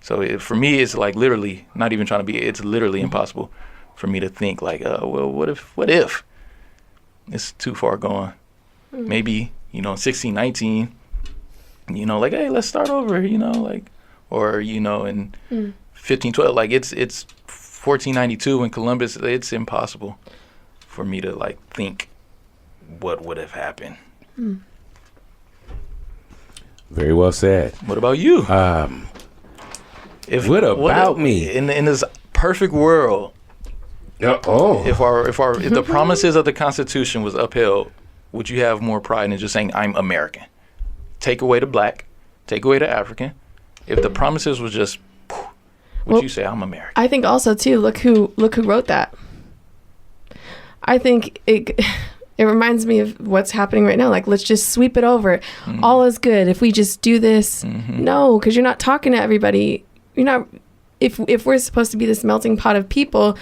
So for me, it's like literally not even trying to be. It's literally impossible for me to think like, well, what if? It's too far gone. Maybe, in 1619, like, hey, let's start over, or, in 1512, like it's 1492 in Columbus. It's impossible for me to like think what would have happened. Very well said. What about you? Me? In this perfect world, if the promises of the Constitution was upheld, would you have more pride in just saying I'm American? Take away the black, take away the African. If the promises was just, would you say I'm American? I think also too, look who wrote that. I think it reminds me of what's happening right now. Like, let's just sweep it over. All is good if we just do this. No, because you're not talking to everybody. You're not. If we're supposed to be this melting pot of people,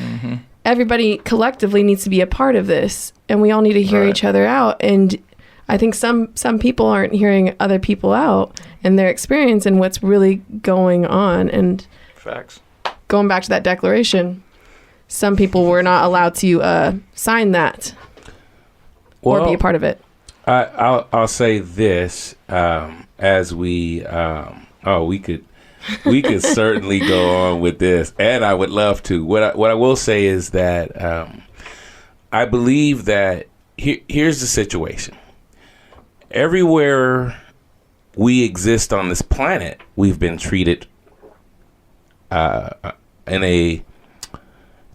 everybody collectively needs to be a part of this, and we all need to hear each other out. And I think some people aren't hearing other people out and their experience and what's really going on. And facts. Going back to that declaration, some people were not allowed to sign that or be a part of it. I'll say this as we could certainly go on with this, and I would love to. What I will say is that I believe that here's the situation. Everywhere we exist on this planet, we've been treated in a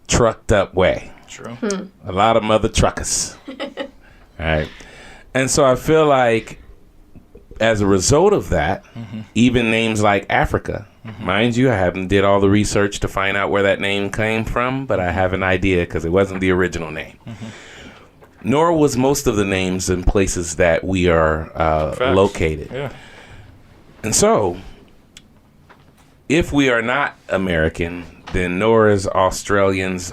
trucked up way. True. A lot of mother truckers. Right. And so I feel like as a result of that, even names like Africa, mind you, I haven't did all the research to find out where that name came from, but I have an idea because it wasn't the original name. Nor was most of the names in places that we are located. Yeah. And so, if we are not American, then nor is the Australians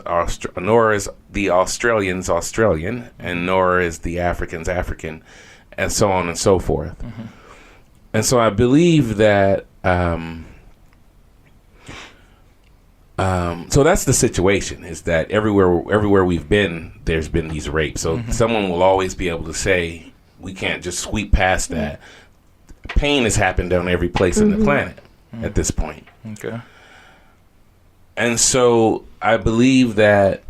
Australian, and nor is the Africans African, and so on and so forth. And so I believe that So that's the situation, is that everywhere we've been, there's been these rapes. So someone will always be able to say, we can't just sweep past that. Pain has happened on every place in the planet at this point. Okay. And so I believe that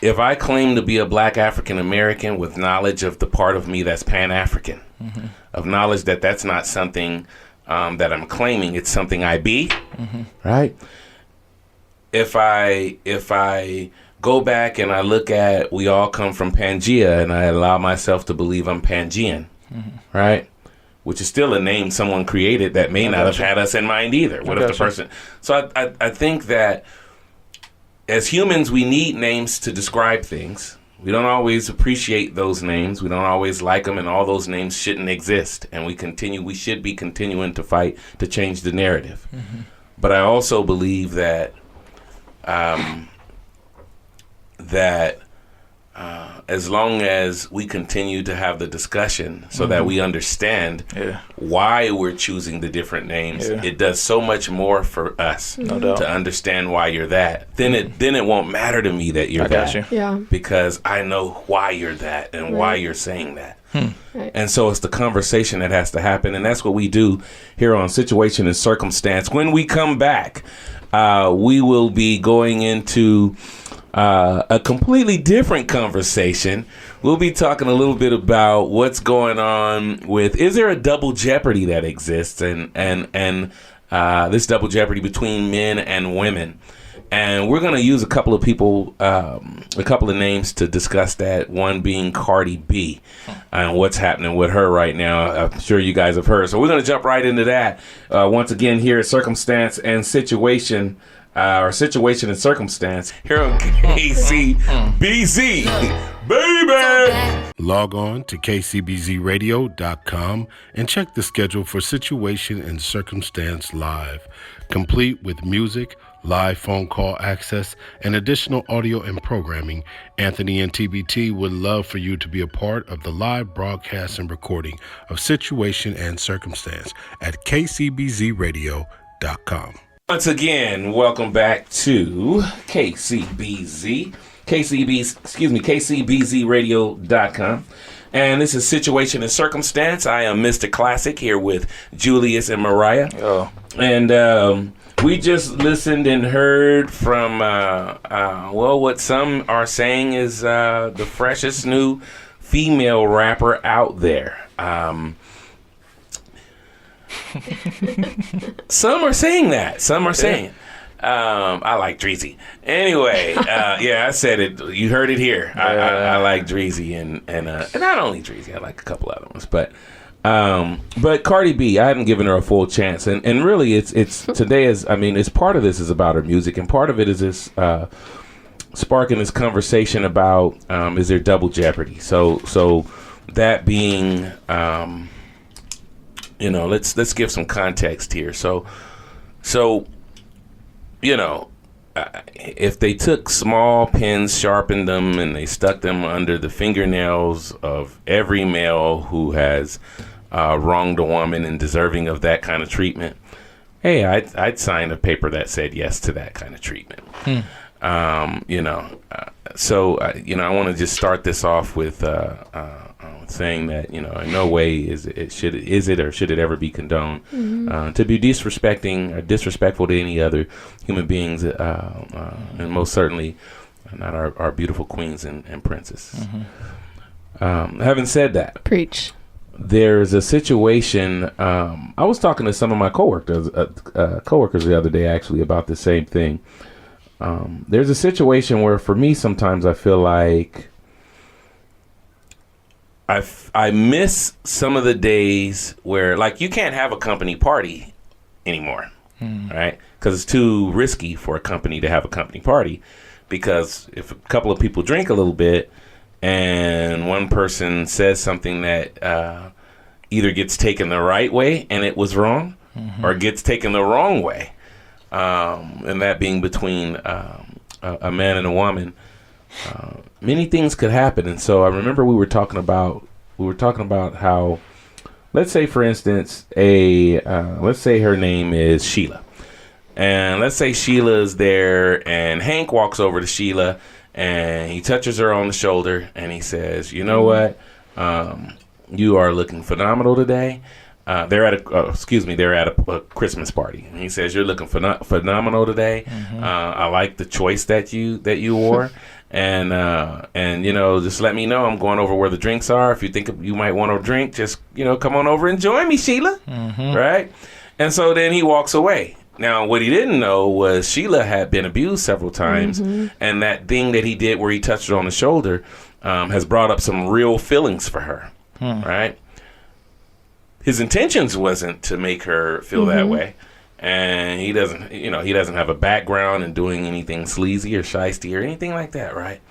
if I claim to be a black African American with knowledge of the part of me that's Pan-African, of knowledge that that's not something that I'm claiming, it's something I be, right? If I go back and I look at, we all come from Pangea, and I allow myself to believe I'm Pangean, right? Which is still a name someone created that may not have had us in mind either. What if the person? So I think that as humans, we need names to describe things. We don't always appreciate those names. We don't always like them, and all those names shouldn't exist. And we should be continuing to fight to change the narrative. But I also believe that as long as we continue to have the discussion so that we understand why we're choosing the different names, it does so much more for us to understand why you're that. Then it won't matter to me that you're that. Yeah. Because I know why you're that and why you're saying that. Right. And so it's the conversation that has to happen. And that's what we do here on Situation and Circumstance. When we come back, we will be going into a completely different conversation. We'll be talking a little bit about what's going on with, is there a double jeopardy that exists, and this double jeopardy between men and women. And we're going to use a couple of people, a couple of names to discuss that, one being Cardi B and what's happening with her right now. I'm sure you guys have heard. So we're going to jump right into that. Once again, here at Circumstance and Situation, or Situation and Circumstance, here on KCBZ, baby! Log on to kcbzradio.com and check the schedule for Situation and Circumstance Live, complete with music, live phone call access, and additional audio and programming. Anthony and TBT would love for you to be a part of the live broadcast and recording of Situation and Circumstance at kcbzradio.com. Once again, welcome back to KCBZradio.com. And this is Situation and Circumstance. I am Mr. Classiq here with Julius and Mariah. Oh. And we just listened and heard from, what some are saying is the freshest new female rapper out there. Some are saying that. Some are saying. I like Dreezy. Anyway, I said it. You heard it here. I like Dreezy and not only Dreezy. I like a couple other ones, but Cardi B, I haven't given her a full chance, and really, it's today is. I mean, it's part of this is about her music, and part of it is this sparking this conversation about is there double jeopardy? So that being. Let's give some context here. So, if they took small pins, sharpened them, and they stuck them under the fingernails of every male who has wronged a woman and deserving of that kind of treatment, hey, I'd sign a paper that said yes to that kind of treatment. I want to just start this off with saying that in no way is it or should it ever be condoned to be disrespecting or disrespectful to any other human beings, and most certainly not our beautiful queens and princes. Having said that, Preach. There's a situation. I was talking to some of my coworkers the other day actually about the same thing. There's a situation where for me sometimes I feel like I miss some of the days where, like, you can't have a company party anymore, right? Because it's too risky for a company to have a company party, because if a couple of people drink a little bit and one person says something that either gets taken the right way and it was wrong, or gets taken the wrong way, and that being between a man and a woman, many things could happen. And so I remember we were talking about how, let's say for instance, let's say her name is Sheila, And let's say Sheila's there, and Hank walks over to Sheila, and he touches her on the shoulder, and he says, "You know what? You are looking phenomenal today." They're at a Christmas party, and he says, "You're looking phenomenal today. I like the choice that you wore." And just let me know. I'm going over where the drinks are. If you think you might want a drink, just, come on over and join me, Sheila. Right? And so then he walks away. Now, what he didn't know was Sheila had been abused several times. And that thing that he did where he touched her on the shoulder has brought up some real feelings for her. Right? His intentions wasn't to make her feel that way. And he doesn't have a background in doing anything sleazy or shisty or anything like that, right?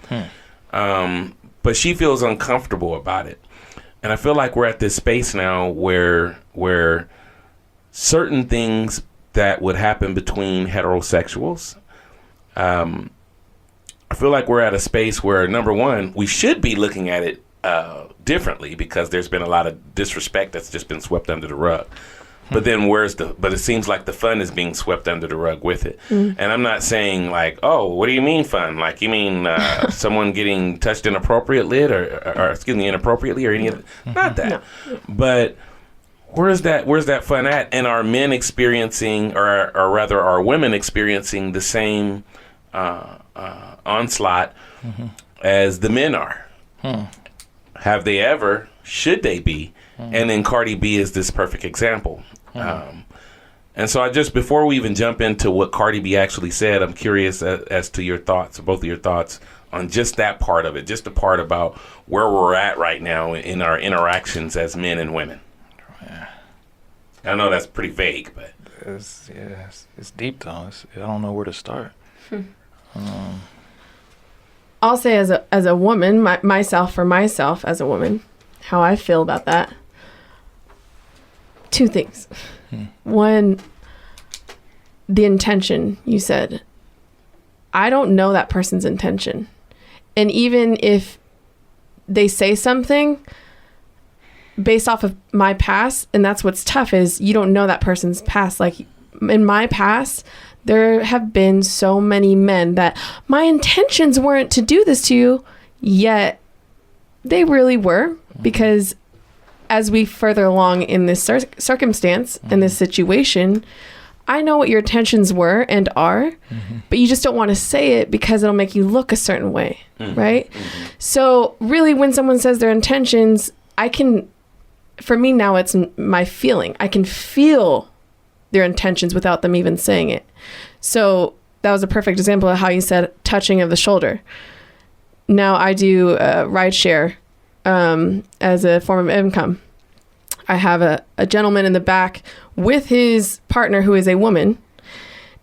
But she feels uncomfortable about it. And I feel like we're at this space now where certain things that would happen between heterosexuals, I feel like we're at a space where, number one, we should be looking at it differently, because there's been a lot of disrespect that's just been swept under the rug. But then but it seems like the fun is being swept under the rug with it. And I'm not saying like, oh, what do you mean fun? Like, you mean someone getting touched inappropriately inappropriately or any of that? Not that. No. But where's that fun at? And are men experiencing, or rather are women experiencing the same onslaught as the men are? Have they ever? Should they be? And then Cardi B is this perfect example. And so before we even jump into what Cardi B actually said, I'm curious as to your thoughts, both of your thoughts on just that part of it, just the part about where we're at right now in our interactions as men and women. I know that's pretty vague, but it's deep though. I don't know where to start. I'll say as a woman, myself as a woman, how I feel about that. Two things. One, the intention, you said. I don't know that person's intention. And even if they say something based off of my past, and that's what's tough, is you don't know that person's past. Like in my past, there have been so many men that my intentions weren't to do this to you, yet they really were, because as we further along in this circumstance, in this situation, I know what your intentions were and are, but you just don't want to say it because it'll make you look a certain way, right? So really, when someone says their intentions, for me now, it's my feeling. I can feel their intentions without them even saying it. So that was a perfect example of how you said touching of the shoulder. Now I do rideshare as a form of income. I have a gentleman in the back with his partner who is a woman,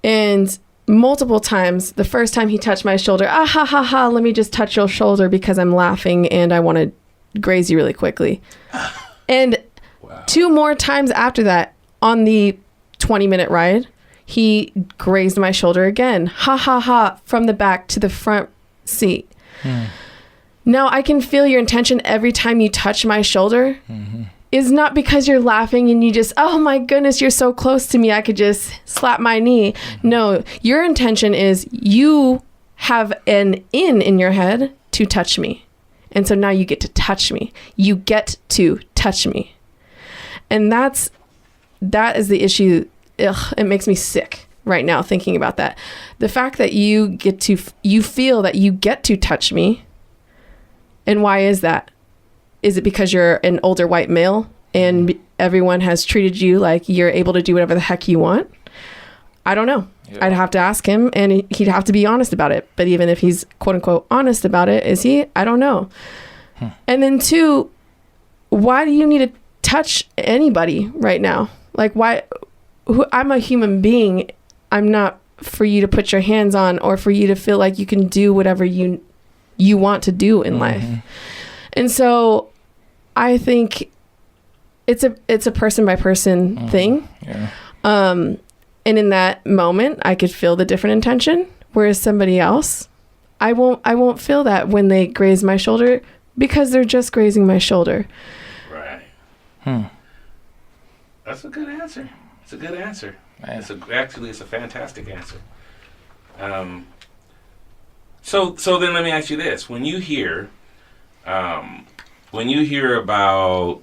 and multiple times, the first time he touched my shoulder, let me just touch your shoulder because I'm laughing and I want to graze you really quickly. And two more times after that, on the 20-minute ride, he grazed my shoulder again, from the back to the front seat. Now I can feel your intention every time you touch my shoulder is not because you're laughing and you just, oh my goodness, you're so close to me, I could just slap my knee. No, your intention is you have an in your head to touch me. And so now you get to touch me. You get to touch me. And that is the issue. It makes me sick right now thinking about that. The fact that you feel that you get to touch me. And why is that? Is it because you're an older white male and everyone has treated you like you're able to do whatever the heck you want? I don't know. Yeah. I'd have to ask him, and he'd have to be honest about it. But even if he's quote unquote honest about it, is he? I don't know. And then two, why do you need to touch anybody right now? Like I'm a human being. I'm not for you to put your hands on or for you to feel like you can do whatever you want to do in life. And so I think it's a person by person thing. Yeah. And in that moment I could feel the different intention, whereas somebody else, I won't feel that when they graze my shoulder because they're just grazing my shoulder. Right. That's a good answer. It's a good answer. Man. It's a fantastic answer. So then let me ask you this: when you hear about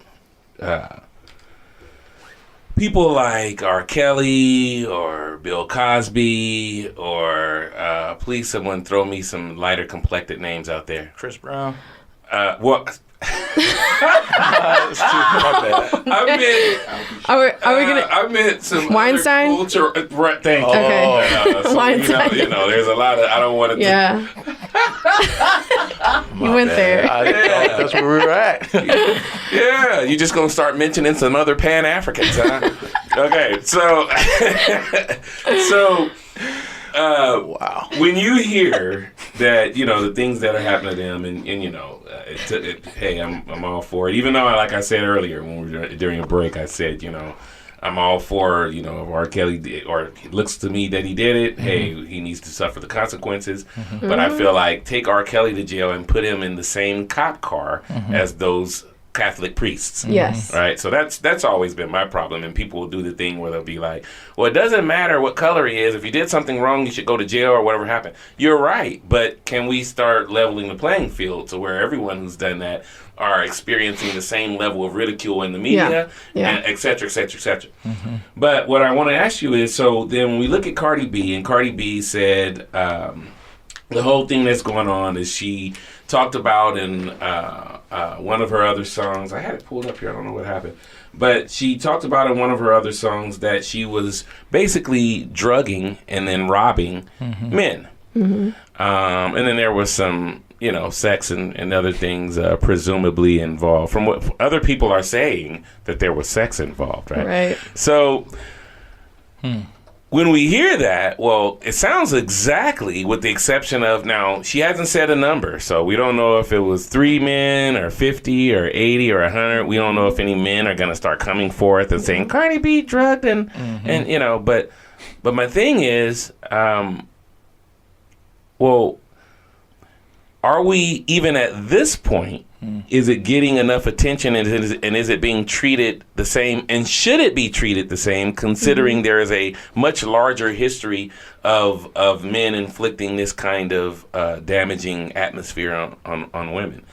people like R. Kelly or Bill Cosby or please someone throw me some lighter complected names out there. Chris Brown. What? I meant some Weinstein? Culture, right, thank you. Okay. So, Weinstein. There's a lot of, I don't want to. Yeah. You went there. That's where we were at. Yeah, you just gonna start mentioning some other Pan Africans, huh? Okay, so wow. When you hear that, the things that are happening to them, and hey, I'm all for it. Even though, like I said earlier, when we were during a break, I said, I'm all for, if R. Kelly did, or it looks to me that he did it, hey, he needs to suffer the consequences. But I feel like take R. Kelly to jail and put him in the same cop car as those Catholic priests. Yes. Right? So that's always been my problem. And people will do the thing where they'll be like, well, it doesn't matter what color he is. If you did something wrong, you should go to jail or whatever happened. You're right. But can we start leveling the playing field to where everyone who's done that are experiencing the same level of ridicule in the media, and et cetera, et cetera, et cetera. But what I want to ask you is, so then when we look at Cardi B, and Cardi B said the whole thing that's going on is she talked about in one of her other songs, I had it pulled up here, I don't know what happened, but she talked about in one of her other songs that she was basically drugging and then robbing men. And then there was some, sex and other things presumably involved. From what other people are saying, that there was sex involved, right? Right. So when we hear that, well, it sounds exactly, with the exception of, now, she hasn't said a number, so we don't know if it was 3 men or 50 or 80 or 100. We don't know if any men are going to start coming forth and saying, Cardi B drugged and but my thing is, well, are we, even at this point, is it getting enough attention, and is it being treated the same, and should it be treated the same, considering there is a much larger history of men inflicting this kind of damaging atmosphere on women?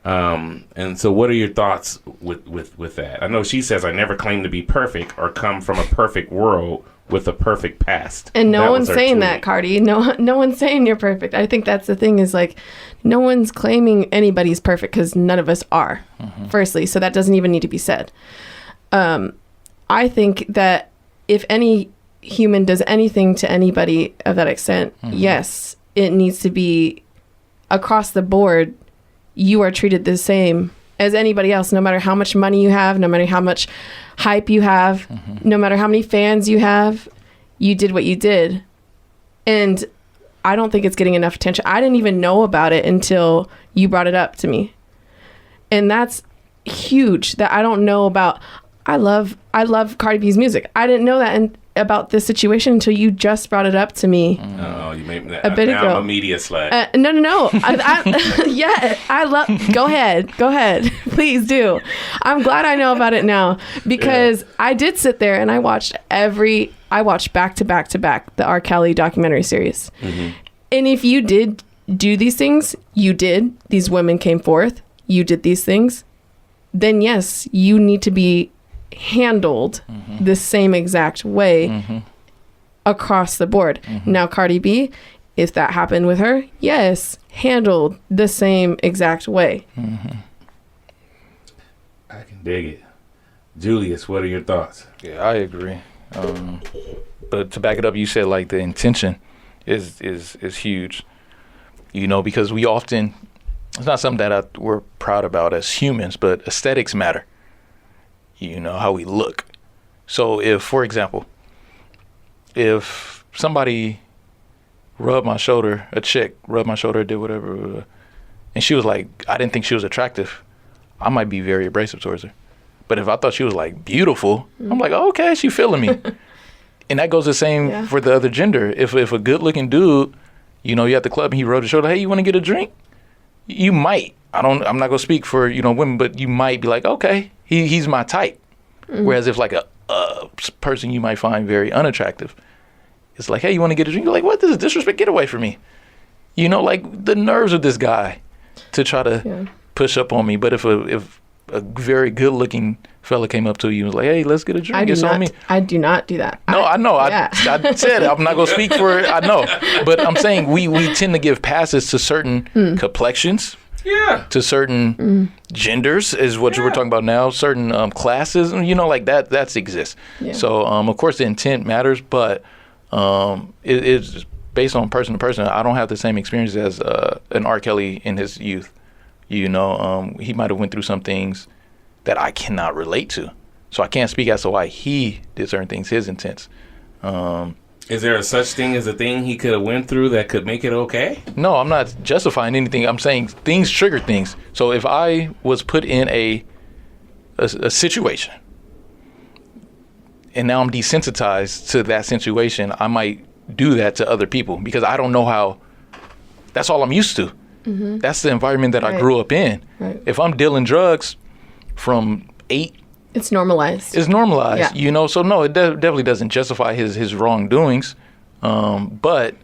And so what are your thoughts with that? I know she says, I never claim to be perfect or come from a perfect world with a perfect past. And no one's saying that, Cardi. No one's saying you're perfect. I think that's the thing, is like, no one's claiming anybody's perfect, because none of us are, firstly. So that doesn't even need to be said. I think that if any human does anything to anybody of that extent, yes, it needs to be across the board. You are treated the same as anybody else, no matter how much money you have, no matter how much hype you have, no matter how many fans you have. You did what you did. And I don't think it's getting enough attention. I didn't even know about it until you brought it up to me. And that's huge, that I don't know about. I love Cardi B's music. I didn't know that about this situation until you just brought it up to me. Oh, you made a bit ago. I'm a media slut. No. I love. Go ahead. Please do. I'm glad I know about it now, because I did sit there and I watched back to back the R. Kelly documentary series. And if you did do these things, these women came forth, you did these things, then yes, you need to be handled the same exact way across the board. Now, Cardi B, if that happened with her, yes, handled the same exact way. I can dig it. Julius, what are your thoughts? Yeah, I agree. But to back it up, you said like the intention is huge. Because we often, it's not something that we're proud about as humans, but aesthetics matter. How we look. So if, for example, if somebody a chick rubbed my shoulder, did whatever, and she was like, I didn't think she was attractive, I might be very abrasive towards her. But if I thought she was like beautiful, I'm like, oh, okay, she feeling me. And that goes the same for the other gender. If a good looking dude, you're at the club and he rubbed your shoulder, hey, you want to get a drink? You might. I'm not gonna speak for women, but you might be like, okay, he's my type. Whereas if like a person you might find very unattractive. It's like, hey, you want to get a drink? You're like, what? This is disrespect. Get away from me. You know, like the nerves of this guy to try to push up on me. But if a very good looking fella came up to you and was like, hey, let's get a drink. I do not do that. No, I know. Yeah. I said I'm not going to speak for it. I know. But I'm saying we tend to give passes to certain complexions. Yeah. To certain genders is what you were talking about now. Certain classes, you know, like that exists. Yeah. So, of course, the intent matters, but it's based on person to person. I don't have the same experience as an R. Kelly in his youth. You know, he might have went through some things that I cannot relate to. So I can't speak as to why he did certain things, his intents. Is there a such thing as a thing he could have went through that could make it okay? No, I'm not justifying anything. I'm saying things trigger things. So if I was put in a situation and now I'm desensitized to that situation, I might do that to other people because I don't know how. That's all I'm used to. Mm-hmm. That's the environment that I grew up in. Right. If I'm dealing drugs from 8, it's normalized. It's normalized, you know. So no, it definitely doesn't justify his wrongdoings, but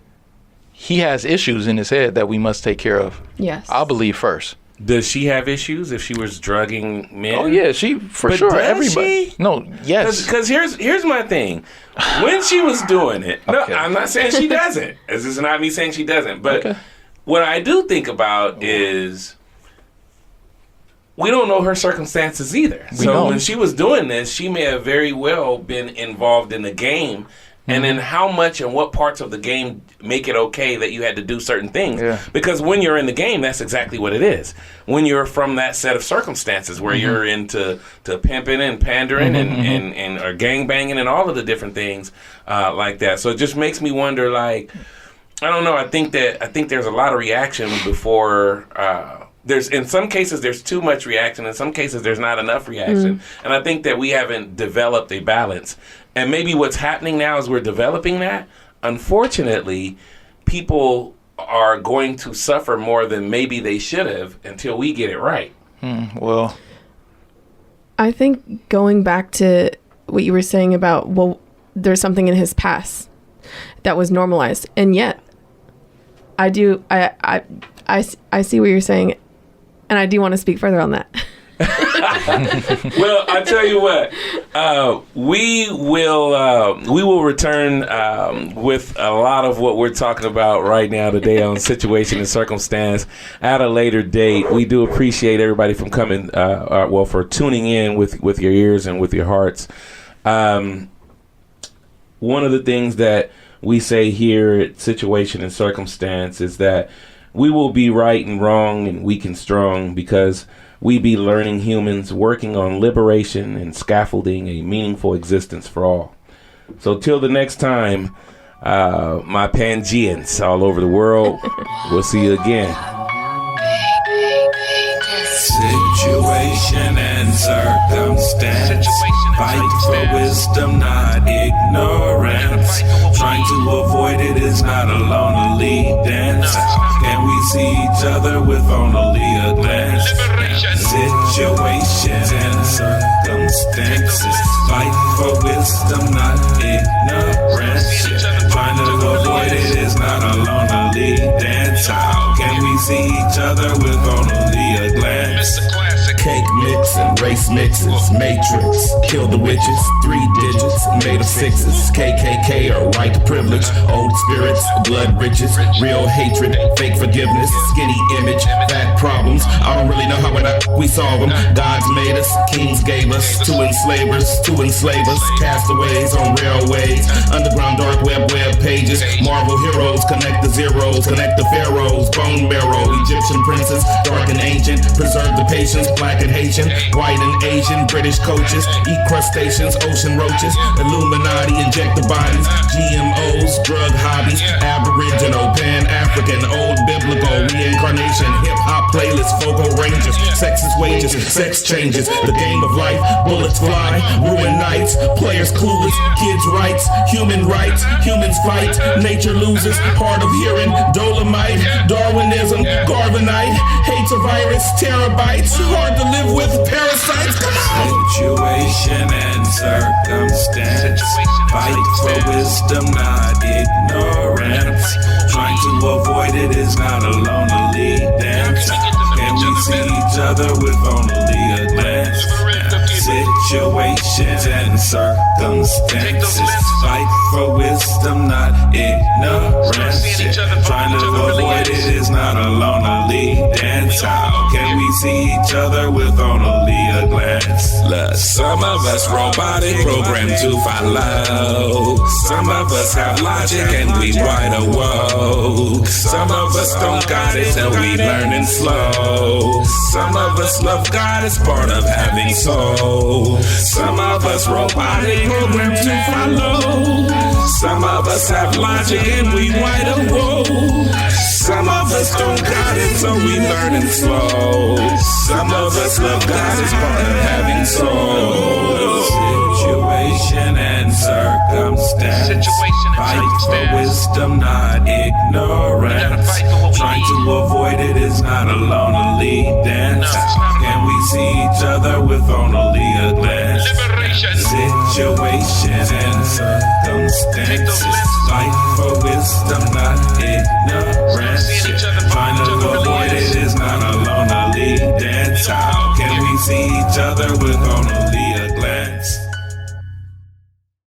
he has issues in his head that we must take care of. Yes, I believe first. Does she have issues if she was drugging men? Oh yeah, she for sure. Everybody. She? No, yes. Because here's my thing. When she was doing it, no, I'm not saying she doesn't. This is not me saying she doesn't. But what I do think about is we don't know her circumstances either. So when she was doing this, she may have very well been involved in the game. And then how much and what parts of the game make it okay that you had to do certain things? Yeah. Because when you're in the game, that's exactly what it is. When you're from that set of circumstances where you're into pimping and pandering and or gangbanging and all of the different things like that. So it just makes me wonder, like, I don't know. I think there's a lot of reaction before there's in some cases there's too much reaction. In some cases there's not enough reaction. And I think that we haven't developed a balance. And maybe what's happening now is we're developing that. Unfortunately, people are going to suffer more than maybe they should have until we get it right. Well, I think going back to what you were saying about, well, there's something in his past that was normalized. And yet, I see what you're saying. And I do want to speak further on that. Well, I tell you what, we will return with a lot of what we're talking about right now today on situation and circumstance at a later date. We do appreciate everybody from coming, for tuning in with your ears and with your hearts. One of the things that we say here at Situation and Circumstance is that we will be right and wrong and weak and strong because we be learning humans working on liberation and scaffolding a meaningful existence for all. So till the next time, my Pangeans all over the world, we'll see you again. Situation and circumstance. Fight for wisdom, not ignorance. Trying to avoid it is not a lonely dance. Can we see each other with only a glance? Situations and circumstances. Fight for wisdom, not ignorance. Trying to avoid it is not a lonely dance. How can we see each other with only a glance? Cake mix and race mixes, matrix, kill the witches, 3 digits, made of 6s, KKK or white privilege, old spirits, blood riches, real hatred, fake forgiveness, skinny image, fat problems, I don't really know how we solve them, gods made us, kings gave us, 2 enslavers, 2 enslavers, castaways on railways, underground dark web pages, Marvel heroes, connect the zeros, connect the pharaohs, bone marrow, Egyptian princes, dark and ancient, preserve the patience, black and Haitian, white and Asian, British coaches, eat crustaceans, ocean roaches, Illuminati, inject the bodies, GMOs, drug hobbies, Aboriginal, Pan-African, old biblical, reincarnation, hip-hop playlists, vocal rangers, sexist wages, sex changes, the game of life, bullets fly, ruin nights, players clueless, kids' rights, humans fight, nature loses, hard of hearing, dolomite, Darwinism, Garvanite, hates a virus, terabytes, hard to live with, parasites. sights. Come on. Situation and circumstance. Fight for wisdom, not ignorance. Trying to avoid it is not a lonely dance. Can we see each other with only a glance? Situations and circumstances. Fight for wisdom, not ignorance. Trying to avoid it is not a lonely dance. How can we see each other with only a glance? Look, some of us robotic, programmed to follow. Some of us have logic and we wide awoke. Some of us don't got it till we learning slow. Some of us love God as part of having soul. Some of us robotic, programmed to follow. Some of us have logic and we wide awoke. Some of us don't got it, so we learning slow. Some of us love God as part of having soul. Situation and circumstance. Fight for wisdom, not ignorance. Trying to avoid it is not a lonely dance. Can we see each other with only a glance? Situation and circumstances. Fight for wisdom, not ignorance. Trying to avoid it is not a lonely dance. How can we see each other with only